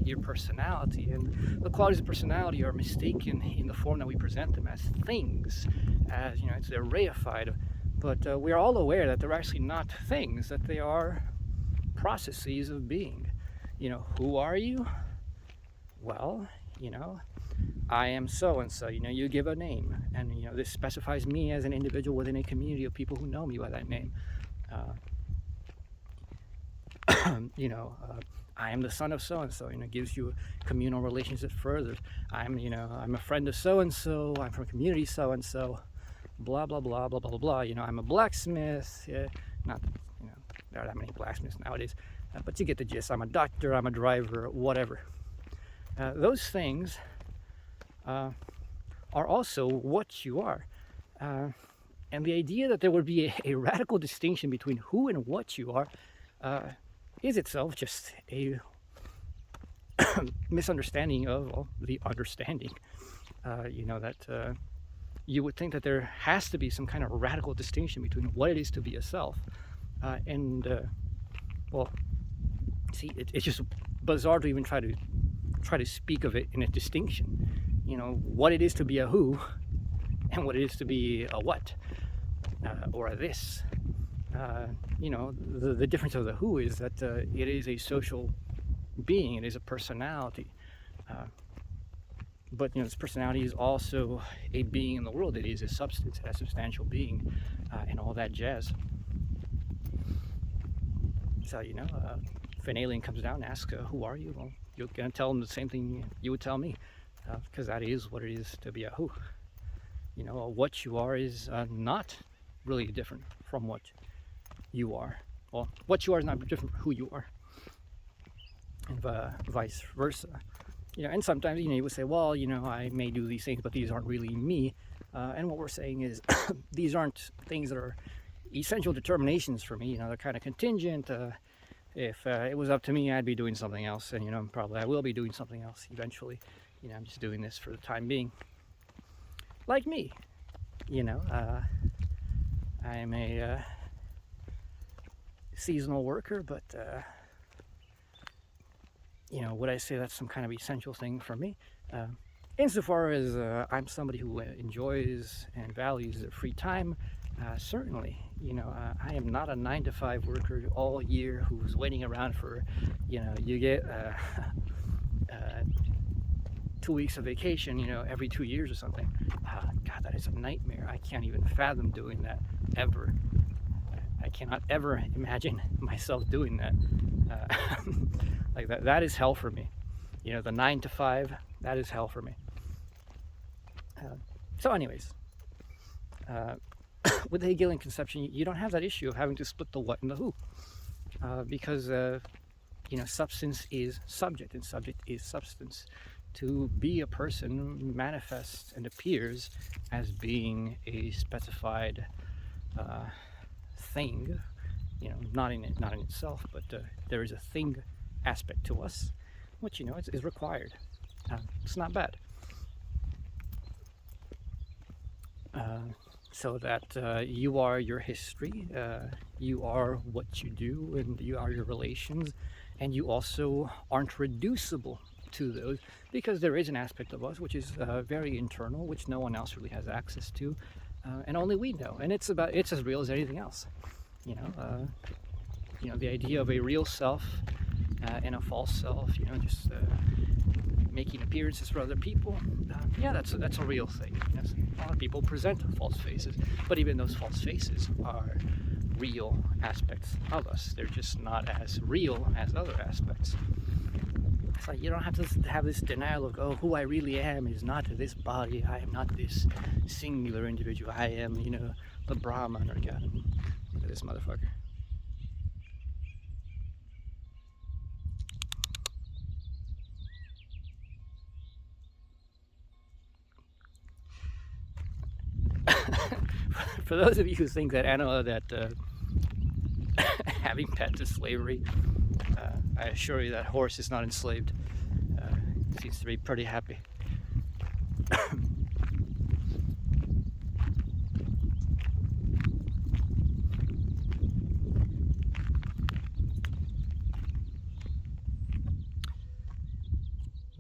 your personality? And the qualities of personality are mistaken in the form that we present them as things, as they're reified. But we're all aware that they're actually not things; that they are processes of being. Who are you? Well, I am so and so. You give a name, and this specifies me as an individual within a community of people who know me by that name. I am the son of so and so. Gives you a communal relationship further. I'm a friend of so and so. I'm from community so and so. Blah blah blah blah blah blah. I'm a blacksmith. Not that, there are that many blacksmiths nowadays, but you get the gist. I'm a doctor. I'm a driver. Whatever. Those things are also what you are. And the idea that there would be a radical distinction between who and what you are is itself just a misunderstanding of the understanding. That you would think that there has to be some kind of radical distinction between what it is to be a self. It's just bizarre to even try to speak of it in a distinction. What it is to be a who and what it is to be a what or a this. The difference of the who is that it is a social being, it is a personality. But this personality is also a being in the world. It is a substance, a substantial being, and all that jazz. So if an alien comes down and asks, "Who are you?" Well, you're gonna tell them the same thing you would tell me, because that is what it is to be a who. What you are is not really different from what you are. Well, what you are is not different from who you are, and vice versa. And sometimes you would say, well, I may do these things, but these aren't really me. And what we're saying is these aren't things that are essential determinations for me. They're kind of contingent. If it was up to me, I'd be doing something else, and probably I will be doing something else eventually. I'm just doing this for the time being. Like me, I am a seasonal worker, but would I say that's some kind of essential thing for me? Insofar as I'm somebody who enjoys and values their free time, certainly. I am not a 9-to-5 worker all year who's waiting around for, you get 2 weeks of vacation, every 2 years or something. God, that is a nightmare. I can't even fathom doing that ever. I cannot ever imagine myself doing that. Like that is hell for me. The 9-to-5, that is hell for me. So anyways, with the Hegelian conception, you don't have that issue of having to split the what and the who, because substance is subject and subject is substance. To be a person manifests and appears as being a specified thing, not in itself, but there is a thing aspect to us, which is required. It's not bad. So that you are your history, you are what you do, and you are your relations, and you also aren't reducible to those, because there is an aspect of us which is very internal, which no one else really has access to, and only we know, and it's as real as anything else. The idea of a real self and a false self, just making appearances for other people, that's a real thing. Yes. A lot of people present false faces, but even those false faces are real aspects of us. They're just not as real as other aspects. It's like you don't have to have this denial of, oh, who I really am is not this body. I am not this singular individual. I am, the Brahman or God. Look at this motherfucker. For those of you who think that having pets is slavery, I assure you that horse is not enslaved. Seems to be pretty happy.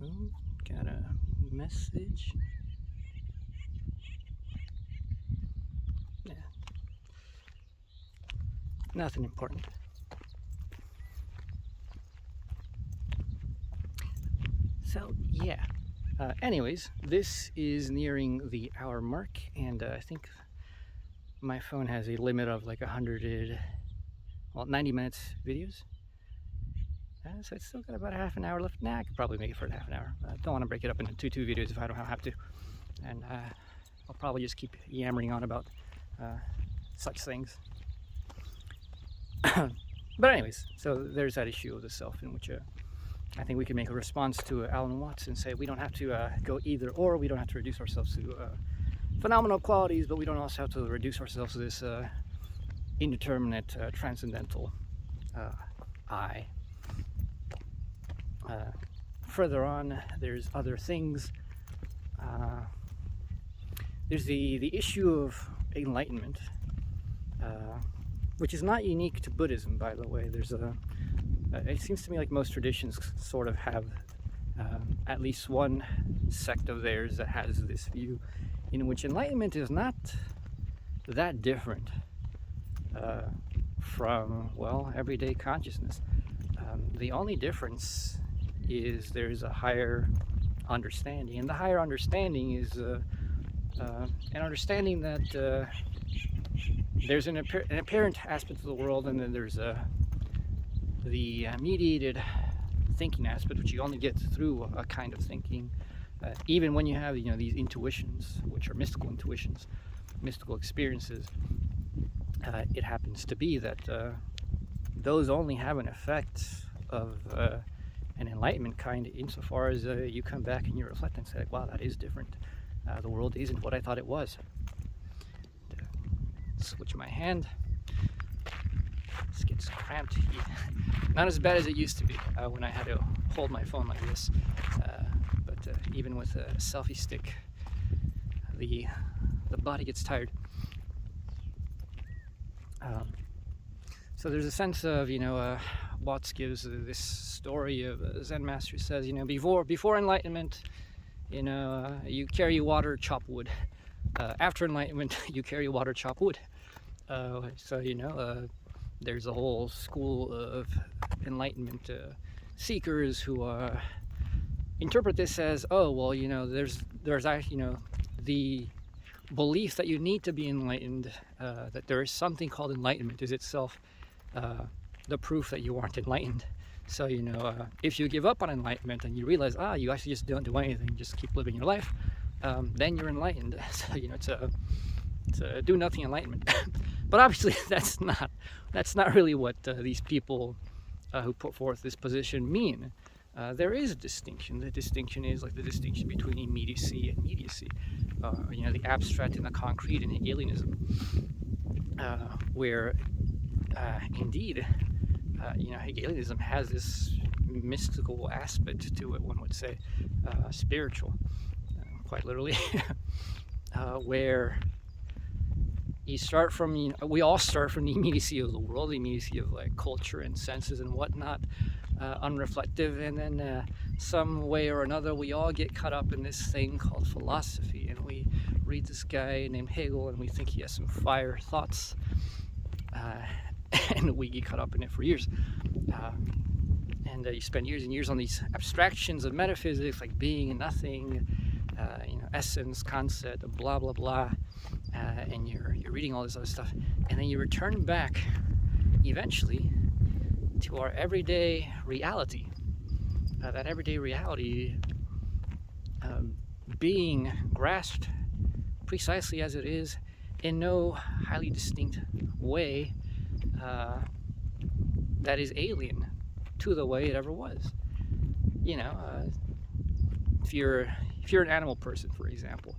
Ooh, got a message. Yeah. Nothing important. So, yeah. Anyways, this is nearing the hour mark, and I think my phone has a limit of like 90 minutes videos. So it's still got about half an hour left. Nah, I could probably make it for half an hour. Don't want to break it up into two videos if I don't have to. And I'll probably just keep yammering on about such things. But anyways, so there's that issue of the self, in which I think we can make a response to Alan Watts and say we don't have to go either or. We don't have to reduce ourselves to phenomenal qualities, but we don't also have to reduce ourselves to this indeterminate, transcendental I. Further on, there's other things. There's the issue of enlightenment, which is not unique to Buddhism, by the way. There's it seems to me like most traditions sort of have at least one sect of theirs that has this view, in which enlightenment is not that different from, well, everyday consciousness. The only difference is there's a higher understanding, and the higher understanding is an understanding that there's an apparent aspect of the world, and then there's the mediated thinking aspect, which you only get through a kind of thinking. Even when you have these intuitions, which are mystical intuitions, mystical experiences, it happens to be that those only have an effect of an enlightenment kind, insofar as you come back and you reflect and say, wow, that is different. The world isn't what I thought it was. Switch my hand. This gets cramped. Not as bad as it used to be when I had to hold my phone like this. But even with a selfie stick, the body gets tired. So there's a sense of, Watts gives this story of a Zen master who says, before enlightenment, you carry water, chop wood. After enlightenment, you carry water, chop wood. There's a whole school of enlightenment seekers who interpret this as, oh, well, there's actually, the belief that you need to be enlightened, that there is something called enlightenment, is itself the proof that you aren't enlightened. So, if you give up on enlightenment and you realize, you actually just don't do anything, just keep living your life, then you're enlightened. So, it's a do-nothing enlightenment. But obviously, that's not really what these people who put forth this position mean. There is a distinction. The distinction is like the distinction between immediacy and mediacy. The abstract and the concrete in Hegelianism, where indeed, Hegelianism has this mystical aspect to it, one would say, spiritual, quite literally, where you start from, we all start from the immediacy of the world, the immediacy of like culture and senses and whatnot, unreflective, and then some way or another we all get caught up in this thing called philosophy, and we read this guy named Hegel and we think he has some fire thoughts, and we get caught up in it for years, and you spend years and years on these abstractions of metaphysics like being and nothing, essence, concept, blah blah blah, and you're reading all this other stuff, and then you return back eventually to our everyday reality, that everyday reality being grasped precisely as it is in no highly distinct way that is alien to the way it ever was. You know, if you're an animal person, for example,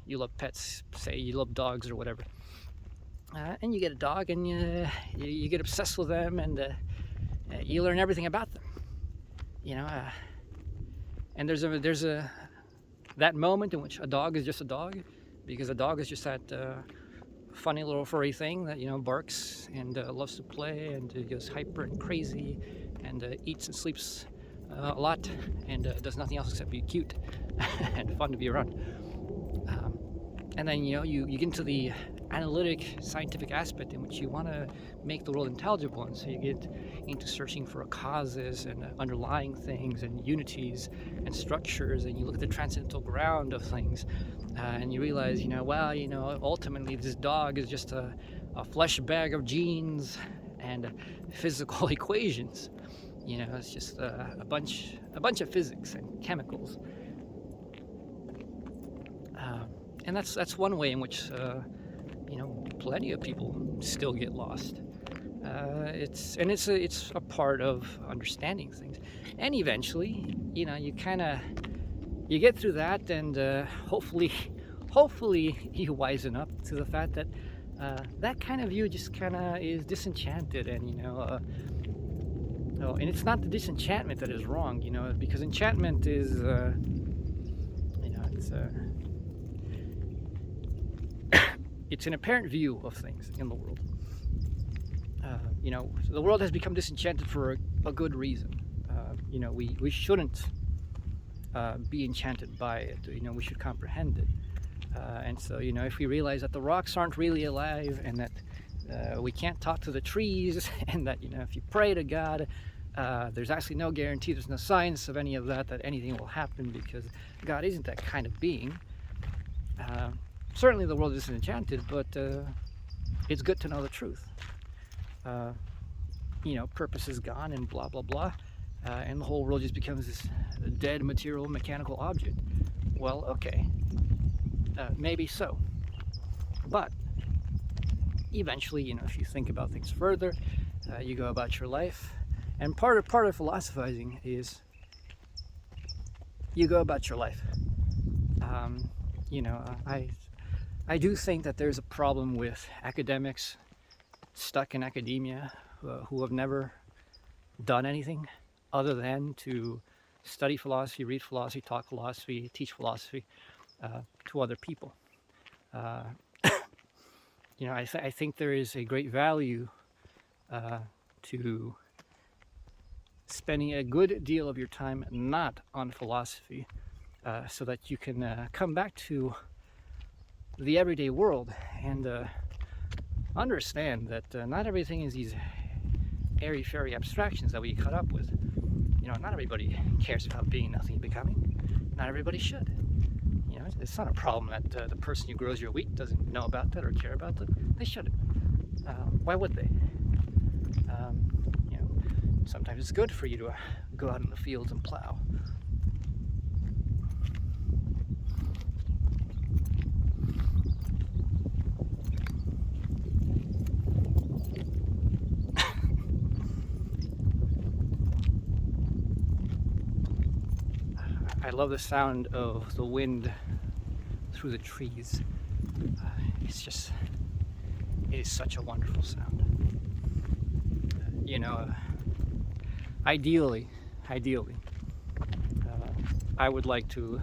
you love pets, say you love dogs or whatever, and you get a dog and you get obsessed with them, and you learn everything about them. You know, and there's a that moment in which a dog is just a dog, because a dog is just that funny little furry thing that, you know, barks and loves to play and goes hyper and crazy and eats and sleeps a lot and does nothing else except be cute and fun to be around. And then, you know, you get into the analytic scientific aspect in which you want to make the world intelligible, and so you get into searching for causes and underlying things and unities and structures, and you look at the transcendental ground of things, and you realize, you know, well, you know, ultimately this dog is just a flesh bag of genes and physical equations. You know, it's just a bunch of physics and chemicals. And that's one way in which you know, plenty of people still get lost. It's a part of understanding things, and eventually, you know, you get through that, and hopefully you wisen up to the fact that that kind of view just kind of is disenchanted, and you know, and it's not the disenchantment that is wrong, you know, because enchantment is, you know, it's an apparent view of things in the world. You know, the world has become disenchanted for a good reason. You know, we shouldn't be enchanted by it. You know, we should comprehend it. And so, you know, if we realize that the rocks aren't really alive, and that we can't talk to the trees, and that, you know, if you pray to God, there's actually no guarantee, there's no science of any of that anything will happen, because God isn't that kind of being. Certainly the world isn't enchanted, but it's good to know the truth. You know, purpose is gone and blah, blah, blah. And the whole world just becomes this dead material mechanical object. Well, okay, maybe so. But eventually, you know, if you think about things further, you go about your life. And part of philosophizing is you go about your life. You know, I do think that there's a problem with academics stuck in academia who have never done anything other than to study philosophy, read philosophy, talk philosophy, teach philosophy to other people. You know, I think there is a great value to spending a good deal of your time not on philosophy, so that you can come back to the everyday world and understand that not everything is these airy-fairy abstractions that we get caught up with. You know, not everybody cares about being, nothing, and becoming. Not everybody should. You know, it's not a problem that the person who grows your wheat doesn't know about that or care about that. They shouldn't. Why would they? You know, sometimes it's good for you to go out in the fields and plow. I love the sound of the wind through the trees. It is such a wonderful sound. You know, ideally, I would like to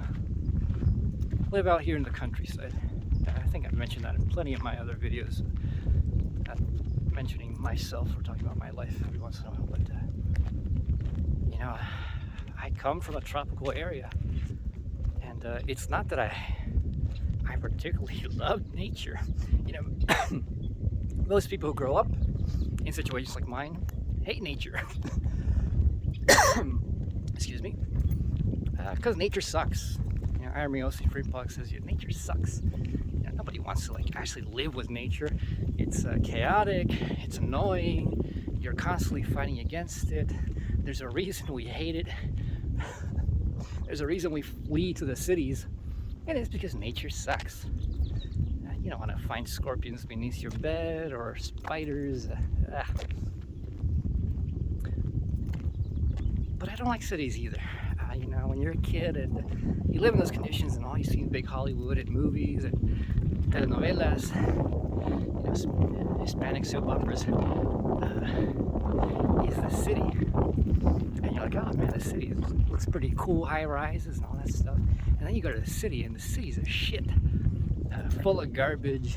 live out here in the countryside. I think I've mentioned that in plenty of my other videos. Mentioning myself or talking about my life every once in a while, but you know, I come from a tropical area, and it's not that I particularly love nature. You know, most people who grow up in situations like mine hate nature. Excuse me, because nature sucks. You know, Irmiosi Freepog says, nature sucks. You know, nobody wants to like actually live with nature. It's chaotic. It's annoying. you're constantly fighting against it. There's a reason we hate it. There's a reason we flee to the cities, and it's because nature sucks. You don't want to find scorpions beneath your bed or spiders. But I don't like cities either. You know, when you're a kid and you live in those conditions and all you see in big Hollywood and movies and telenovelas, you know, Hispanic soap operas, is the city. And you're like, oh man, the city looks pretty cool, high rises and all that stuff. And then you go to the city and the city's a shit. Full of garbage,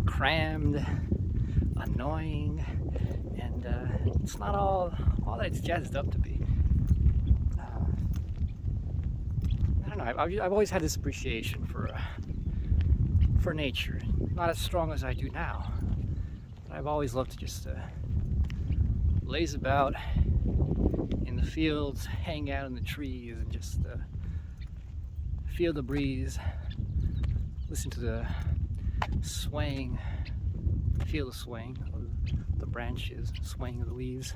crammed, annoying, and it's not all that it's jazzed up to be. I don't know. I've always had this appreciation for nature. Not as strong as I do now, but I've always loved to just laze about in the fields, hang out in the trees, and just feel the breeze. Listen to the swaying, feel the swaying of the branches, swaying of the leaves,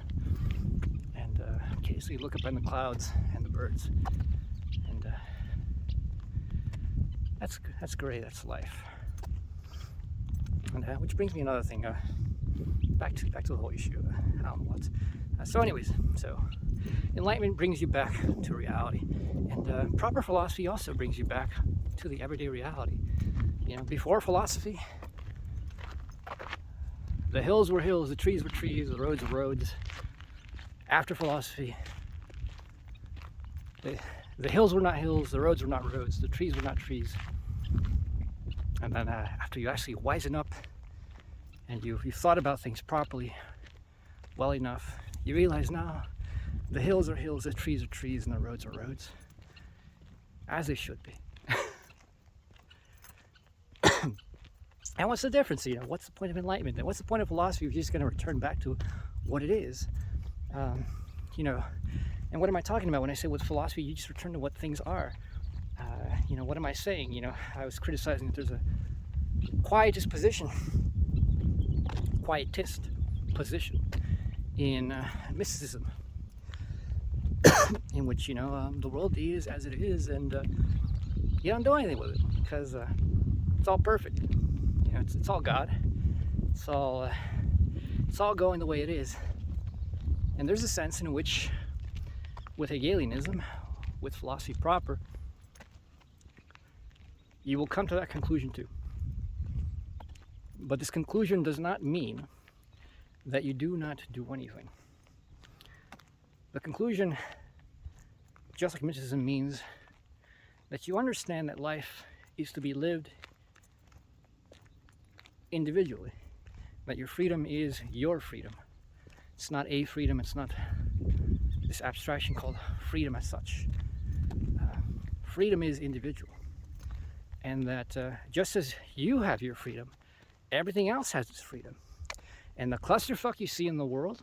and occasionally look up in the clouds and the birds, and that's great. That's life. And which brings me another thing. Back to the whole issue. I don't know what. So enlightenment brings you back to reality, and proper philosophy also brings you back to the everyday reality. You know, before philosophy, the hills were hills, the trees were trees, the roads were roads. After philosophy, the hills were not hills, the roads were not roads, the trees were not trees. And then after you actually wisen up and you've thought about things properly, well enough, you realize now the hills are hills, the trees are trees, and the roads are roads, as they should be. And what's the difference? You know, what's the point of enlightenment? And what's the point of philosophy if you're just going to return back to what it is? You know, and what am I talking about when I say with philosophy you just return to what things are? You know, what am I saying? You know, I was criticizing that there's a quietist position in mysticism, in which, you know, the world is as it is, and you don't do anything with it because it's all perfect. You know, it's all God. It's all going the way it is. And there's a sense in which, with Hegelianism, with philosophy proper, you will come to that conclusion too. But this conclusion does not mean that you do not do anything. The conclusion, just like mysticism, means that you understand that life is to be lived individually, that your freedom is your freedom. It's not a freedom, it's not this abstraction called freedom as such. Freedom is individual, and that just as you have your freedom, everything else has its freedom. And the clusterfuck you see in the world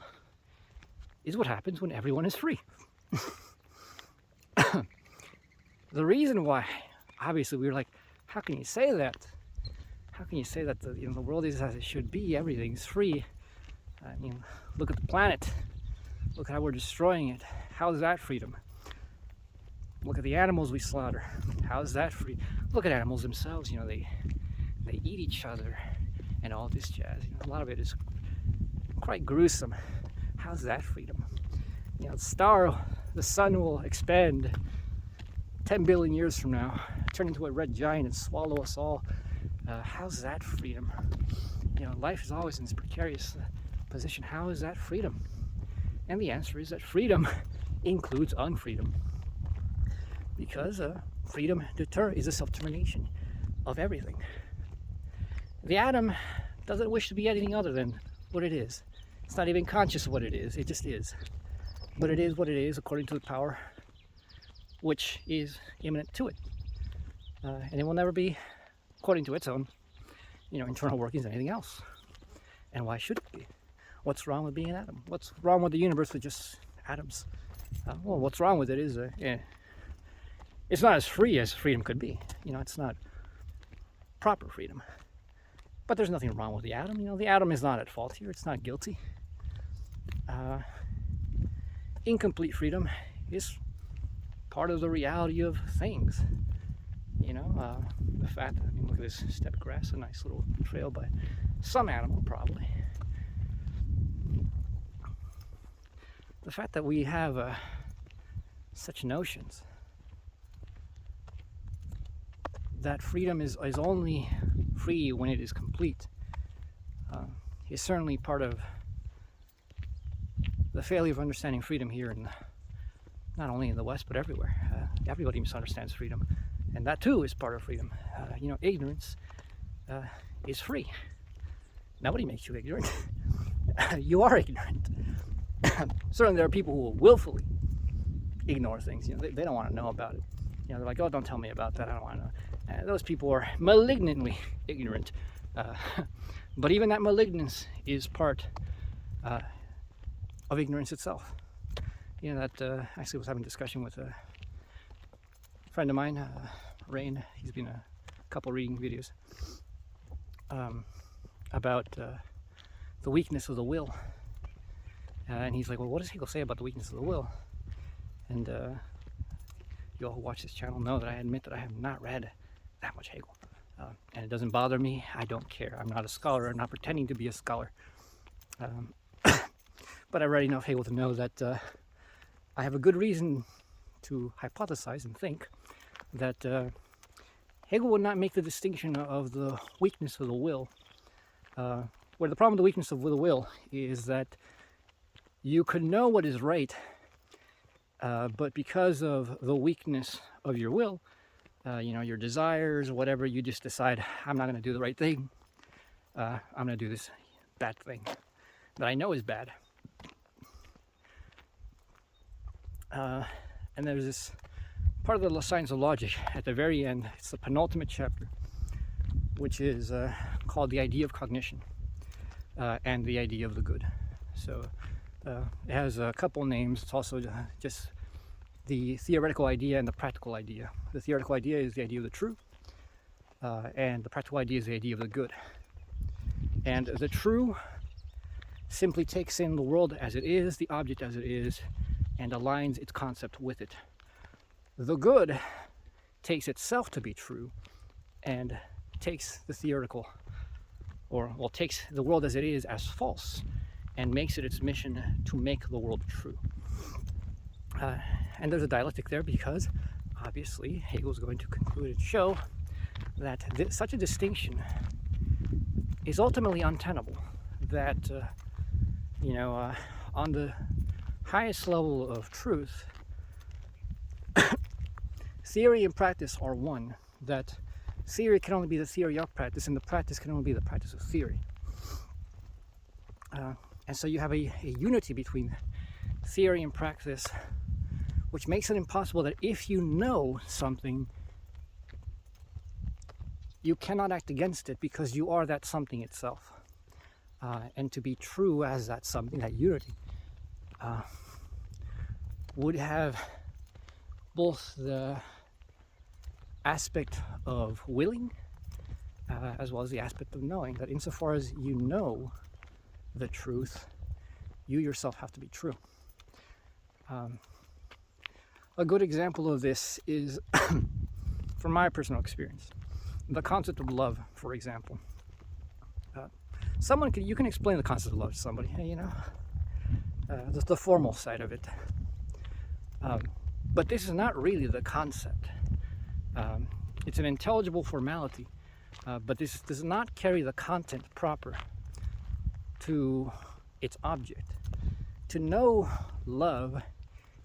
is what happens when everyone is free. The reason why, obviously, we were like, how can you say that? How can you say that the world is as it should be? Everything's free. I mean, look at the planet. Look at how we're destroying it. How is that freedom? Look at the animals we slaughter. How is that free? Look at animals themselves. You know, they eat each other and all this jazz. You know, a lot of it is quite gruesome. How's that freedom? You know, the sun will expand 10 billion years from now, turn into a red giant and swallow us all. How's that freedom? You know, life is always in this precarious position. How is that freedom? And the answer is that freedom includes unfreedom. Because freedom is a self-determination of everything. The atom doesn't wish to be anything other than what it is. It's not even conscious of what it is just is. But it is what it is according to the power which is immanent to it. And it will never be according to its own, internal workings anything else. And why should it be? What's wrong with being an atom? What's wrong with the universe with just atoms? Well, what's wrong with it is it's not as free as freedom could be. It's not proper freedom. But there's nothing wrong with the atom. The atom is not at fault here. It's not guilty. incomplete freedom is part of the reality of things. You know, the fact that, I mean, look at this step of grass, a nice little trail by some animal, probably. The fact that we have such notions that freedom is only free when it is complete is certainly part of the failure of understanding freedom here, in not only in the West but everywhere. Everybody misunderstands freedom, and that too is part of freedom. You know, ignorance is free. Nobody makes you ignorant. You are ignorant. Certainly there are people who will willfully ignore things. You know, they don't want to know about it. You know, they're like, oh, don't tell me about that, I don't want to know. Those people are malignantly ignorant. But even that malignance is part of ignorance itself. You know, that actually was having a discussion with a friend of mine, Rain. He's been a couple reading videos about the weakness of the will. And he's like, well, what does Hegel say about the weakness of the will? And you all who watch this channel know that I admit that I have not read that much Hegel. And it doesn't bother me. I don't care. I'm not a scholar. I'm not pretending to be a scholar. But I read enough Hegel to know that I have a good reason to hypothesize and think that Hegel would not make the distinction of the weakness of the will, where the problem with the weakness of the will is that you could know what is right, but because of the weakness of your will, you know, your desires, whatever, you just decide, I'm not going to do the right thing. I'm going to do this bad thing that I know is bad. And there's this part of the science of logic at the very end. It's the penultimate chapter, which is called the idea of cognition and the idea of the good. So it has a couple names. It's also just the theoretical idea and the practical idea. The theoretical idea is the idea of the true, and the practical idea is the idea of the good. And the true simply takes in the world as it is, the object as it is, and aligns its concept with it. The good takes itself to be true and takes the theoretical, or well, takes the world as it is as false and makes it its mission to make the world true. And there's a dialectic there because obviously Hegel is going to conclude and show that such a distinction is ultimately untenable. That, you know, on the highest level of truth, theory and practice are one. That theory can only be the theory of practice, and the practice can only be the practice of theory. And so you have a unity between theory and practice, which makes it impossible that if you know something, you cannot act against it because you are that something itself. And to be true as that something, that unity, would have both the aspect of willing as well as the aspect of knowing. That insofar as you know the truth, you yourself have to be true. A good example of this is, from my personal experience, the concept of love, for example. You can explain the concept of love to somebody, you know, the formal side of it. But this is not really the concept. It's an intelligible formality, but this does not carry the content proper to its object. To know love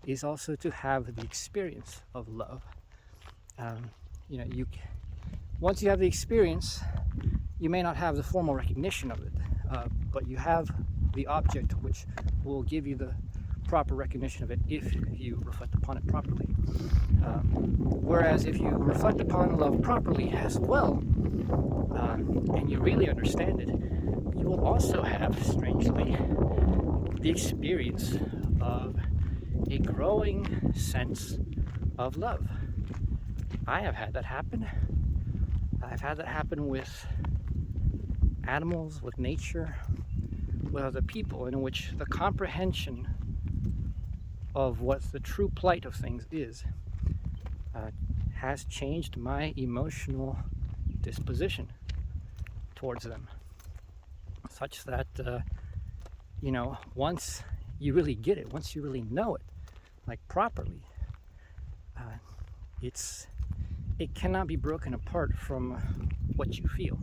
is also to have the experience of love. You know, once you have the experience, you may not have the formal recognition of it, but you have the object which will give you the proper recognition of it if you reflect upon it properly. Whereas if you reflect upon love properly as well, and you really understand it, you will also have, strangely, the experience of a growing sense of love. I have had that happen. I've had that happen with animals, with nature, with other people, in which the comprehension of what the true plight of things is has changed my emotional disposition towards them, such that once you really get it, once you really know it, like properly, it cannot be broken apart from what you feel.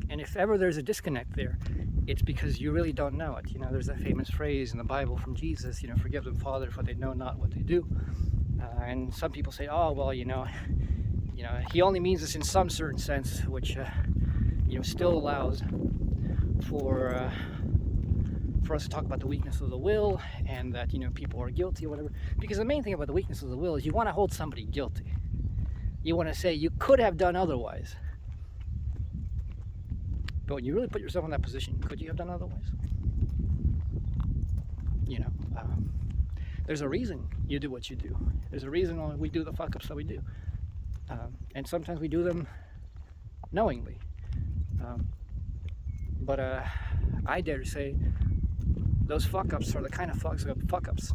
And if ever there's a disconnect there, it's because you really don't know it. There's that famous phrase in the Bible from Jesus, forgive them, Father, for they know not what they do. And some people say, oh, well, he only means this in some certain sense, which, still allows for us to talk about the weakness of the will, and that, people are guilty or whatever. Because the main thing about the weakness of the will is you want to hold somebody guilty. You want to say you could have done otherwise. But when you really put yourself in that position, could you have done otherwise? There's a reason you do what you do. There's a reason why we do the fuck-ups that we do. And sometimes we do them knowingly. But I dare to say those fuck-ups are the kind of fuck-ups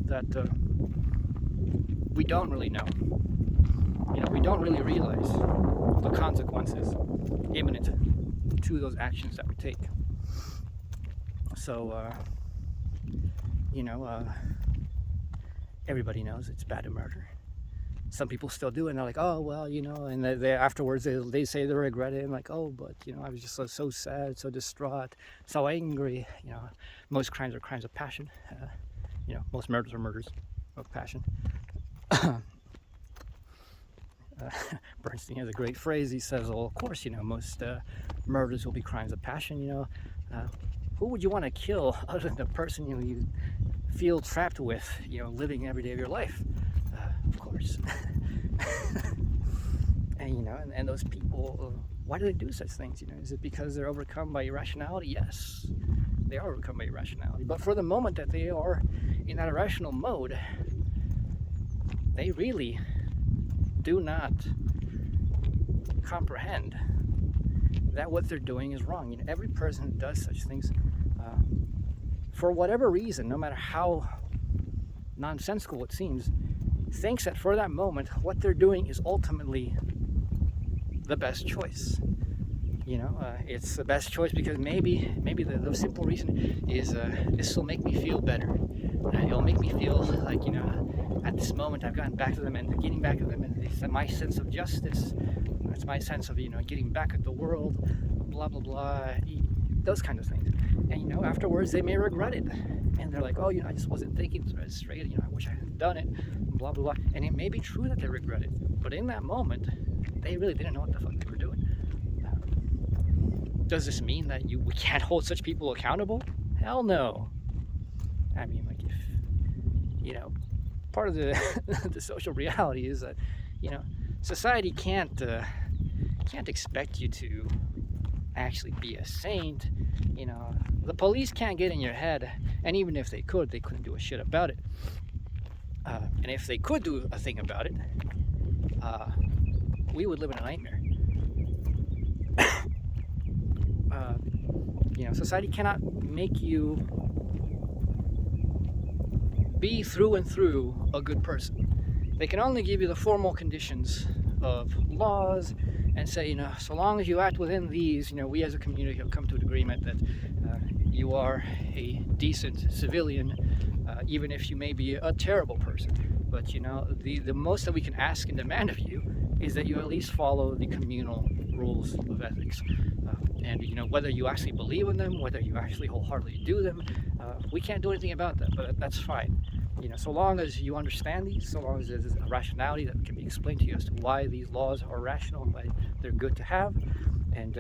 that we don't really know. We don't really realize the consequences imminent to those actions that we take. So, everybody knows it's bad to murder. Some people still do it, and they're like, oh, well, and they afterwards they say they regret it, and like, oh, but, I was just so sad, so distraught, so angry. Most crimes are crimes of passion. Most murders are murders of passion. Bernstein has a great phrase. He says, well, of course, most murders will be crimes of passion. Who would you want to kill other than the person you feel trapped with, living every day of your life? Of course. And those people, why do they do such things? Is it because they're overcome by irrationality? Yes, they are overcome by irrationality. But for the moment that they are in that irrational mode, they really do not comprehend that what they're doing is wrong. Every person who does such things, for whatever reason, no matter how nonsensical it seems, thinks that for that moment what they're doing is ultimately the best choice. It's the best choice because maybe the simple reason is this will make me feel better. It'll make me feel like, at this moment I've gotten back to them, and getting back to them, and it's my sense of justice. It's my sense of, getting back at the world, blah, blah, blah, those kind of things. And, afterwards they may regret it. And they're like, oh, I just wasn't thinking straight, I wish I hadn't done it, blah, blah, blah. And it may be true that they regret it, but in that moment, they really didn't know what the fuck they were doing. Does this mean that we can't hold such people accountable? Hell no. I mean, like, if, part of the the social reality is that, society can't expect you to actually be a saint. The police can't get in your head, and even if they could, they couldn't do a shit about it. And if they could do a thing about it, we would live in a nightmare. Society cannot make you be through and through a good person. They can only give you the formal conditions of laws and say, so long as you act within these, we as a community have come to an agreement that you are a decent civilian, even if you may be a terrible person. But, the most that we can ask and demand of you is that you at least follow the communal rules of ethics. And, whether you actually believe in them, whether you actually wholeheartedly do them, we can't do anything about that, but that's fine. So long as you understand these, so long as there's a rationality that can be explained to you as to why these laws are rational and why they're good to have, and,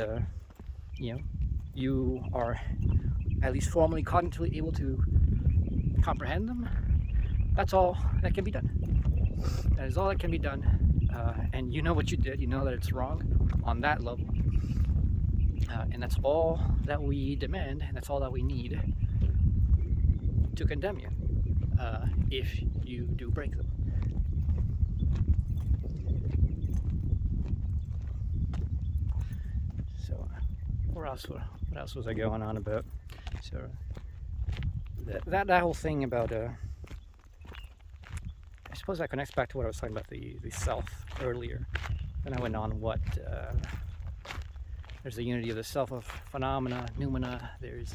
you are at least formally, cognitively able to comprehend them, that's all that can be done. That is all that can be done. And you know what you did, you know that it's wrong on that level. And that's all that we demand, and that's all that we need to condemn you if you do break them. So, what else was I going on about? So that whole thing about I suppose that connects back to what I was talking about the self earlier. Then I went on what there's the unity of the self of phenomena, noumena. There's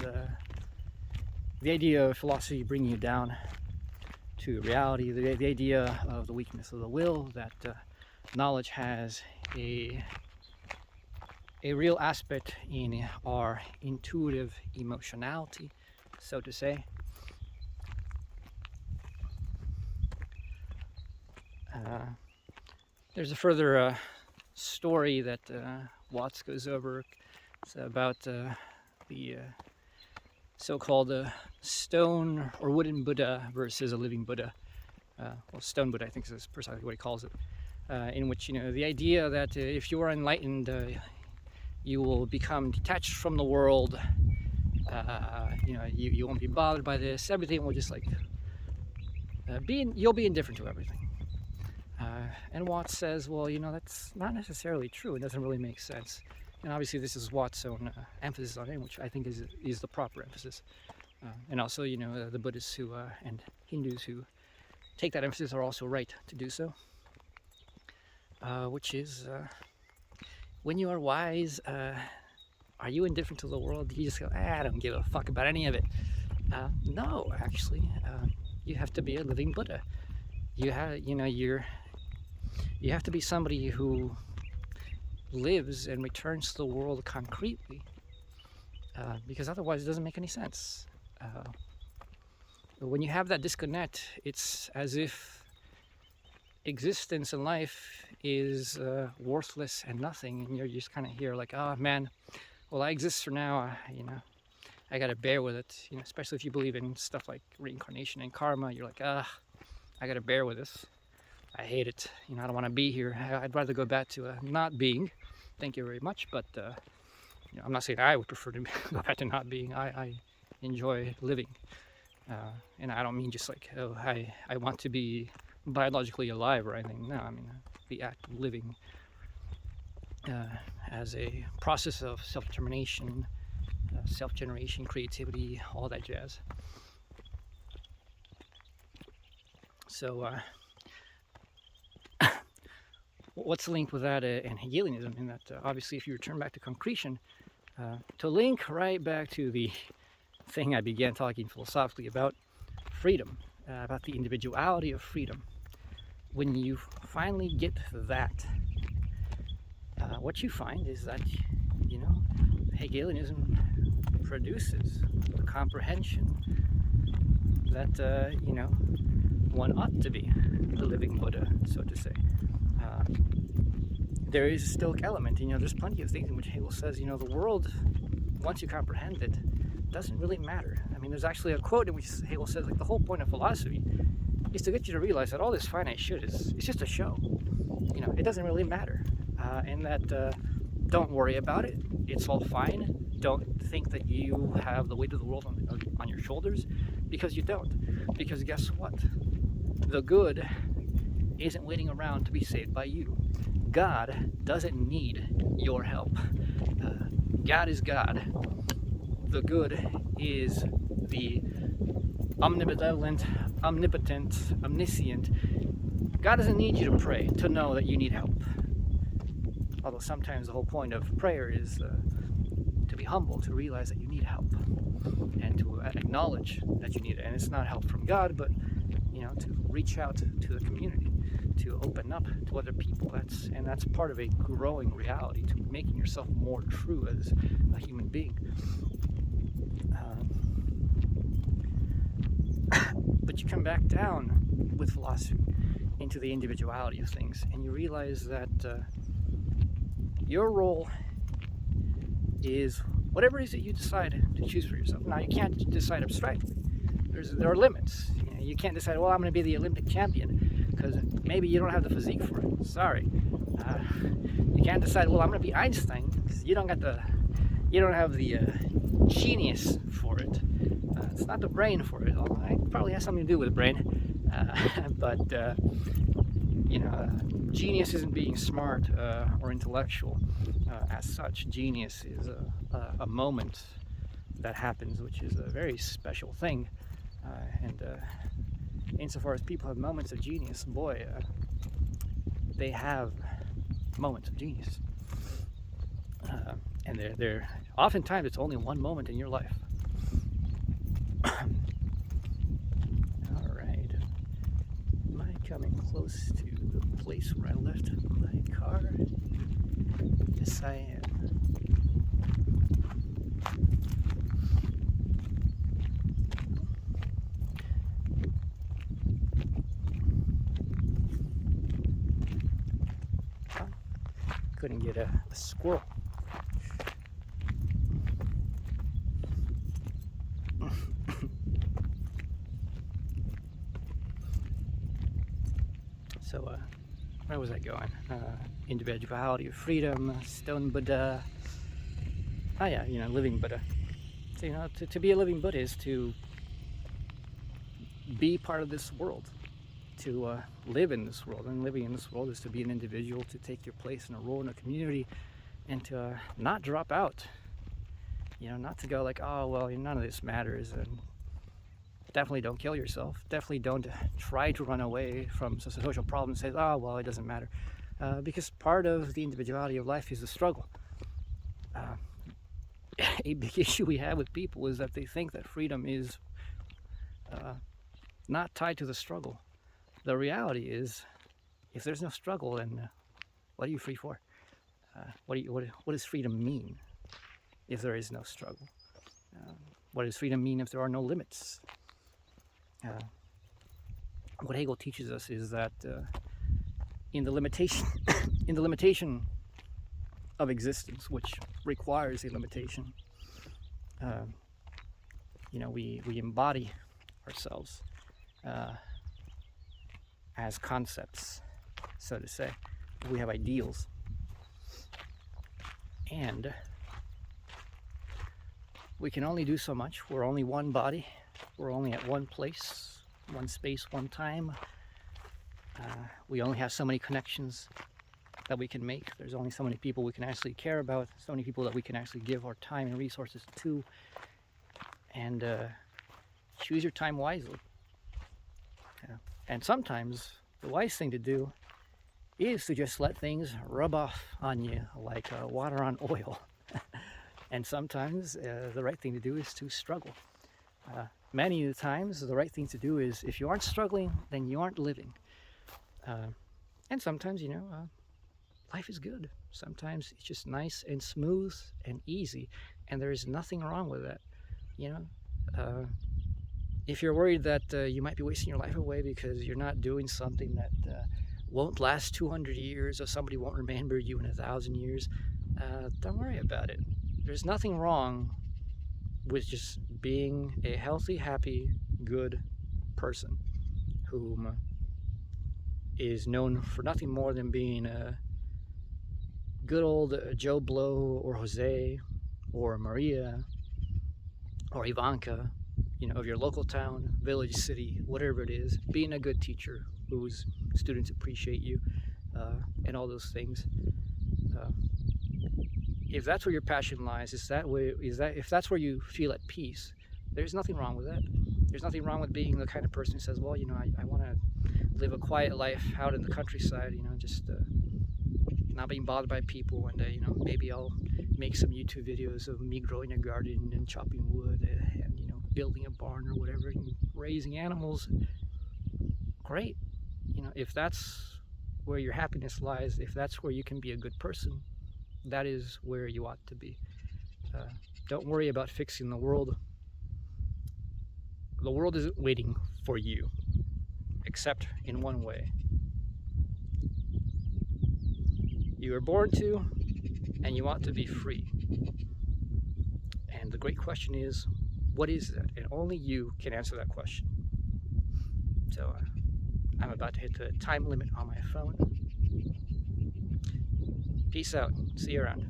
the idea of philosophy bringing you down to reality. The idea of the weakness of the will, that knowledge has a real aspect in our intuitive emotionality, so to say. There's a further story that Watts goes over. It's about the so-called stone or wooden Buddha versus a living Buddha. Well, stone Buddha, I think, is precisely what he calls it. In which, the idea that if you are enlightened, you will become detached from the world. You won't be bothered by this. Everything will just you'll be indifferent to everything. And Watts says, well, that's not necessarily true. It doesn't really make sense. And obviously this is Watts' own emphasis on it, which I think is the proper emphasis. And also, the Buddhists and Hindus who take that emphasis are also right to do so. Which is, when you are wise, are you indifferent to the world? Do you just go, I don't give a fuck about any of it? No, actually, you have to be a living Buddha. You have to be somebody who lives and returns to the world concretely, because otherwise it doesn't make any sense. When you have that disconnect, it's as if existence in life is worthless and nothing, and you're just kind of here like, oh man, well, I exist for now. I gotta bear with it. Especially if you believe in stuff like reincarnation and karma, you're like, I gotta bear with this. I hate it. I don't want to be here. I'd rather go back to not being. Thank you very much, but I'm not saying I would prefer to go back to not being. I enjoy living, and I don't mean just like, oh, I want to be biologically alive or anything. No, I mean the act of living as a process of self-determination, self-generation, creativity, all that jazz. So what's the link with that and Hegelianism? In that obviously if you return back to concretion, to link right back to the thing I began talking philosophically about, freedom, about the individuality of freedom. When you finally get that, what you find is that, Hegelianism produces a comprehension that, one ought to be the living Buddha, so to say. There is a stoic element, there's plenty of things in which Hegel says, the world, once you comprehend it, doesn't really matter. I mean, there's actually a quote in which Hegel says, the whole point of philosophy is to get you to realize that all this finite shit is just a show. It doesn't really matter. And that don't worry about it. It's all fine. Don't think that you have the weight of the world on your shoulders, because you don't. Because guess what? The good isn't waiting around to be saved by you. God doesn't need your help. God is God. The good is the omnibenevolent, omnipotent, omniscient. God doesn't need you to pray to know that you need help. Although sometimes the whole point of prayer is to be humble, to realize that you need help, and to acknowledge that you need it. And it's not help from God, but to reach out to the community, to open up to other people. That's part of a growing reality, to making yourself more true as a human being. But you come back down with philosophy into the individuality of things, and you realize that your role is whatever it is that you decide to choose for yourself. Now, you can't decide abstractly. There are limits. You can't decide, well, I'm going to be the Olympic champion, because maybe you don't have the physique for it. Sorry. You can't decide, well, I'm going to be Einstein, because you don't have the genius for it. It's not the brain for it. Although it probably has something to do with the brain. But genius isn't being smart or intellectual. as such, genius is a moment that happens, which is a very special thing. And insofar as people have moments of genius, boy, they have moments of genius. And they're oftentimes it's only one moment in your life. All right. Am I coming close to the place where I left my car? Yes, I am. Couldn't get a squirrel. So, where was I going? Individuality, freedom, stone Buddha. Oh yeah, living Buddha. So, to be a living Buddha is to be part of this world, to live in this world. And living in this world is to be an individual, to take your place in a role in a community, and to not drop out. Not to go like, oh, well, none of this matters, and definitely don't kill yourself. Definitely don't try to run away from social problems and say, oh, well, it doesn't matter. Because part of the individuality of life is the struggle. A big issue we have with people is that they think that freedom is not tied to the struggle. The reality is, if there's no struggle, then what are you free for? What does freedom mean if there is no struggle? What does freedom mean if there are no limits? What Hegel teaches us is that in the limitation of existence, which requires a limitation, we embody ourselves as concepts, so to say. We have ideals, and we can only do so much. We're only one body. We're only at one place, one space, one time. We only have so many connections that we can make. There's only so many people we can actually care about, so many people that we can actually give our time and resources to. And choose your time wisely. And sometimes the wise thing to do is to just let things rub off on you like water on oil. And sometimes the right thing to do is to struggle. Many of the times, the right thing to do is, if you aren't struggling, then you aren't living. And sometimes, life is good. Sometimes it's just nice and smooth and easy, and there is nothing wrong with that. If you're worried that you might be wasting your life away because you're not doing something that won't last 200 years, or somebody won't remember you in 1,000 years, don't worry about it. There's nothing wrong with just being a healthy, happy, good person whom is known for nothing more than being a good old Joe Blow or Jose or Maria or Ivanka, of your local town, village, city, whatever it is, being a good teacher whose students appreciate you, and all those things. If that's where your passion lies, if that's where you feel at peace, there's nothing wrong with that. There's nothing wrong with being the kind of person who says, well, I want to live a quiet life out in the countryside, just not being bothered by people, and maybe I'll make some YouTube videos of me growing a garden and chopping wood and building a barn or whatever and raising animals. Great. If that's where your happiness lies, if that's where you can be a good person, that is where you ought to be. Don't worry about fixing the world. The world isn't waiting for you, except in one way. You were born to, and you ought to be free. And the great question is, what is that? And only you can answer that question. So I'm about to hit the time limit on my phone. Peace out. See you around.